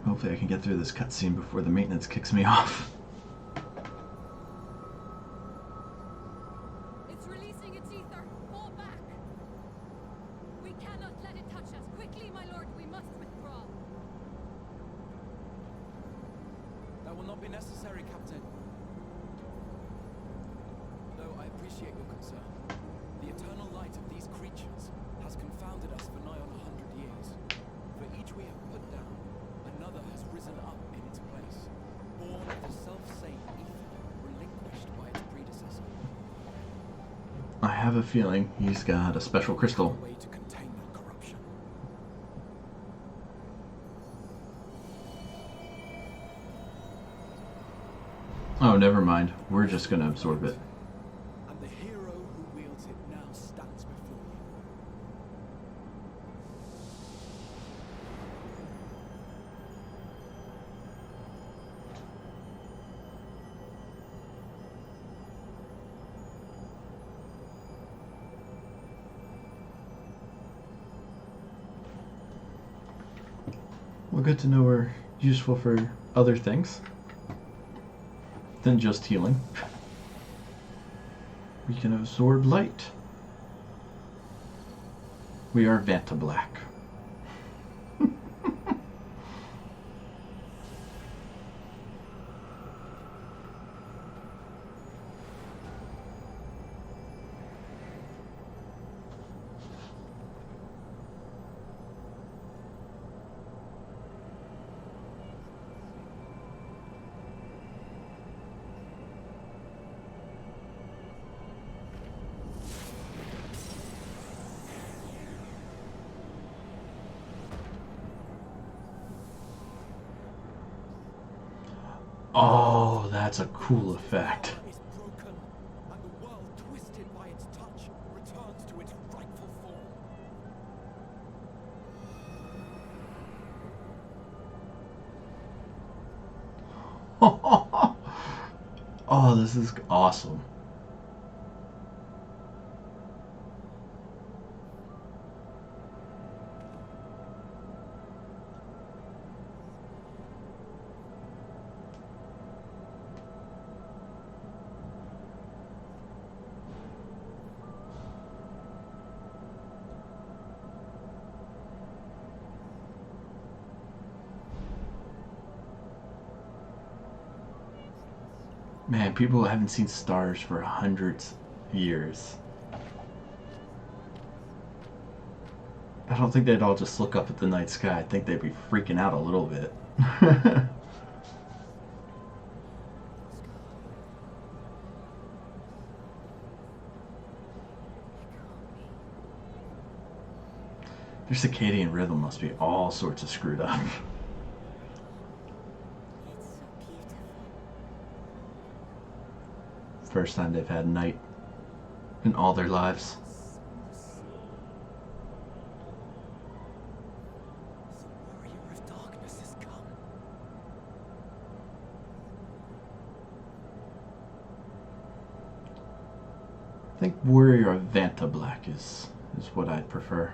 Hopefully I can get through this cutscene before the maintenance kicks me off. It's releasing its ether. Fall back. We cannot let it touch us. Quickly, my lord, we must withdraw. That will not be necessary, Captain. Though I appreciate your concern. The eternal light of these creatures has confounded us for nigh on 100 years. For each we have put down, another has risen up in its place, born of the self-same ether, relinquished by its predecessor. I have a feeling he's got a special crystal. A way to contain that corruption. Oh, never mind. We're just gonna absorb it. And the hero who wields it now stands before you. Well, good to know we're useful for other things than just healing. We can absorb light. We are Vanta Black. Oh, that's a cool effect. Is broken, and the world twisted by its touch returns to its rightful form. Oh, this is awesome. Man, people haven't seen stars for hundreds of years. I don't think they'd all just look up at the night sky. I think they'd be freaking out a little bit. Their circadian rhythm must be all sorts of screwed up. It's so beautiful. First time they've had night in all their lives. The warrior of darkness has come. I think Warrior of Vanta Black is what I'd prefer.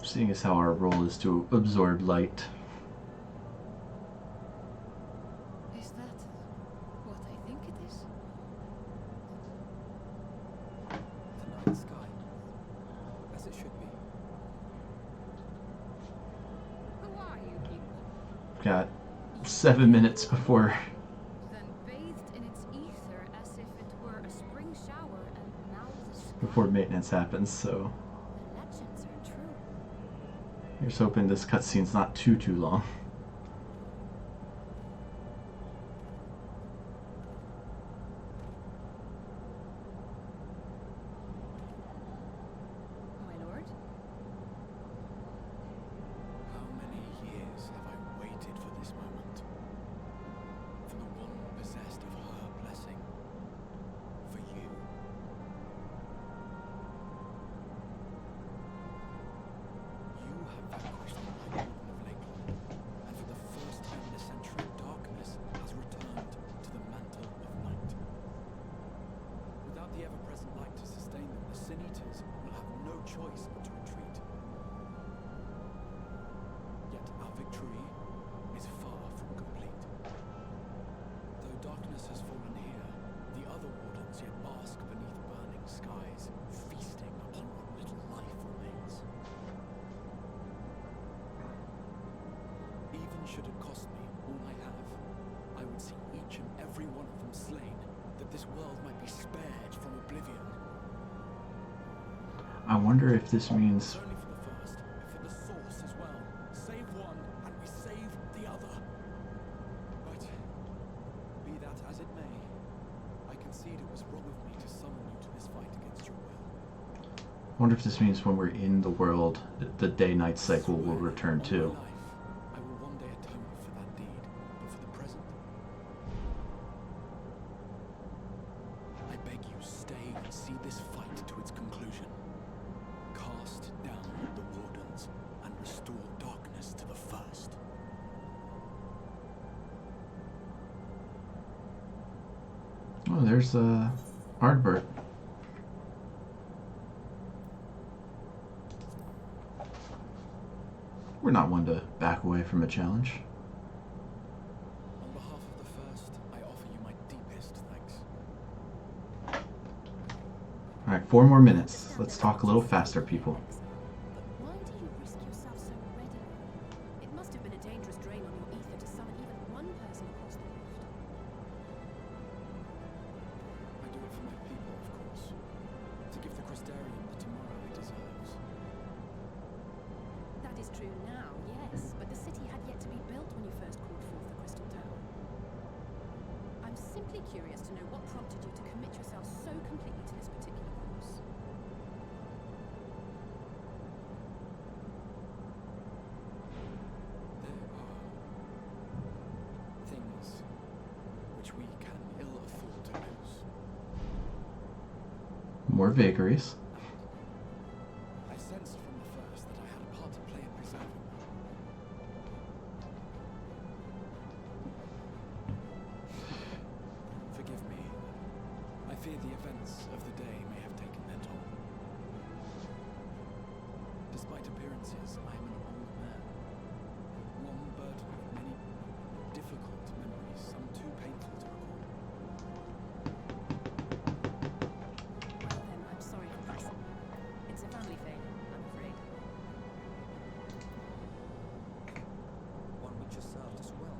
Seeing as how our role is to absorb light. Is that what I think it is? The night sky, as it should be. Who are you people? Got 7 minutes before Then bathed in its ether as if it were a spring shower, and now the sky. before maintenance happens, so The legends are true. here's hoping this cutscene's not too long. My lord? How many years have I waited for this moment? For the one possessed of her blessing. For you. You have vanquished the Warden of Lakeland, and for the first time in a century, darkness has returned to the mantle of night. Without the ever-present light to sustain them, the Sin Eaters will have no choice but to retreat. Yet our victory is far from complete. Though darkness has fallen here, the other wardens yet bask beneath burning skies, feasting upon what little life remains. Even should it cost me all I have, I would see each and every one of them slain, that this world might be spared from oblivion. I wonder if this means Not only for the first, but for the source as well. Save one, and we save the other. But, be that as it may, I concede it was wrong of me to summon you to this fight against your will. I wonder if this means when we're in the world, the day-night cycle will return All too. my life, I will one day atone for that deed. see this fight to its conclusion. Cast down the wardens and restore darkness to the first. Oh, there's Ardbert. We're not one to back away from a challenge. On behalf of the first, I offer you my deepest thanks. Alright, 4 more minutes. Let's talk a little faster, people. But why do you risk yourself so readily? It must have been a dangerous drain on your ether to summon even one person across the rift. I do it for my people, of course. To give the Crystarian the tomorrow it deserves. That is true now, yes, but the city had yet to be built when you first called forth the Crystal Tower. I'm simply curious to know what prompted you to commit yourself so completely to this particular course. There are things which we can ill afford to lose. More vagaries. I sensed from the first that I had a part to play in preserving them. Forgive me. I fear the events of the day may have taken their toll. Despite appearances, I am an old man. One burdened with many difficult memories, some too painful to recall. Well then, I'm sorry for this. It's a family failure, I'm afraid. One which has served us well,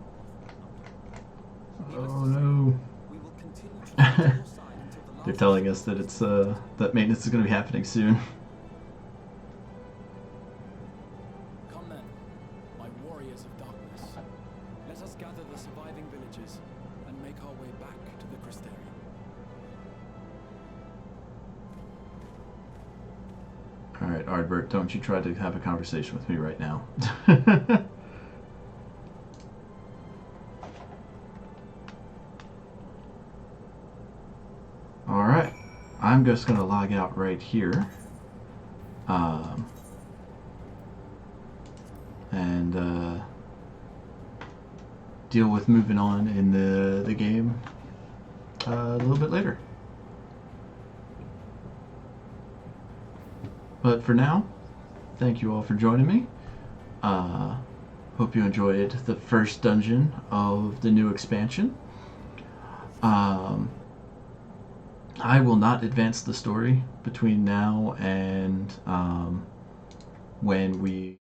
Oh no. we will continue to fight at your side until the last. They're telling us that it's that maintenance is going to be happening soon. Come then, my warriors of darkness. Let us gather the surviving villages and make our way back to the Crystarian. Alright, Ardbert, don't you try to have a conversation with me right now. Alright, I'm just going to log out right here. And deal with moving on in the game a little bit later. But for now, thank you all for joining me. Hope you enjoyed the first dungeon of the new expansion. I will not advance the story between now and when we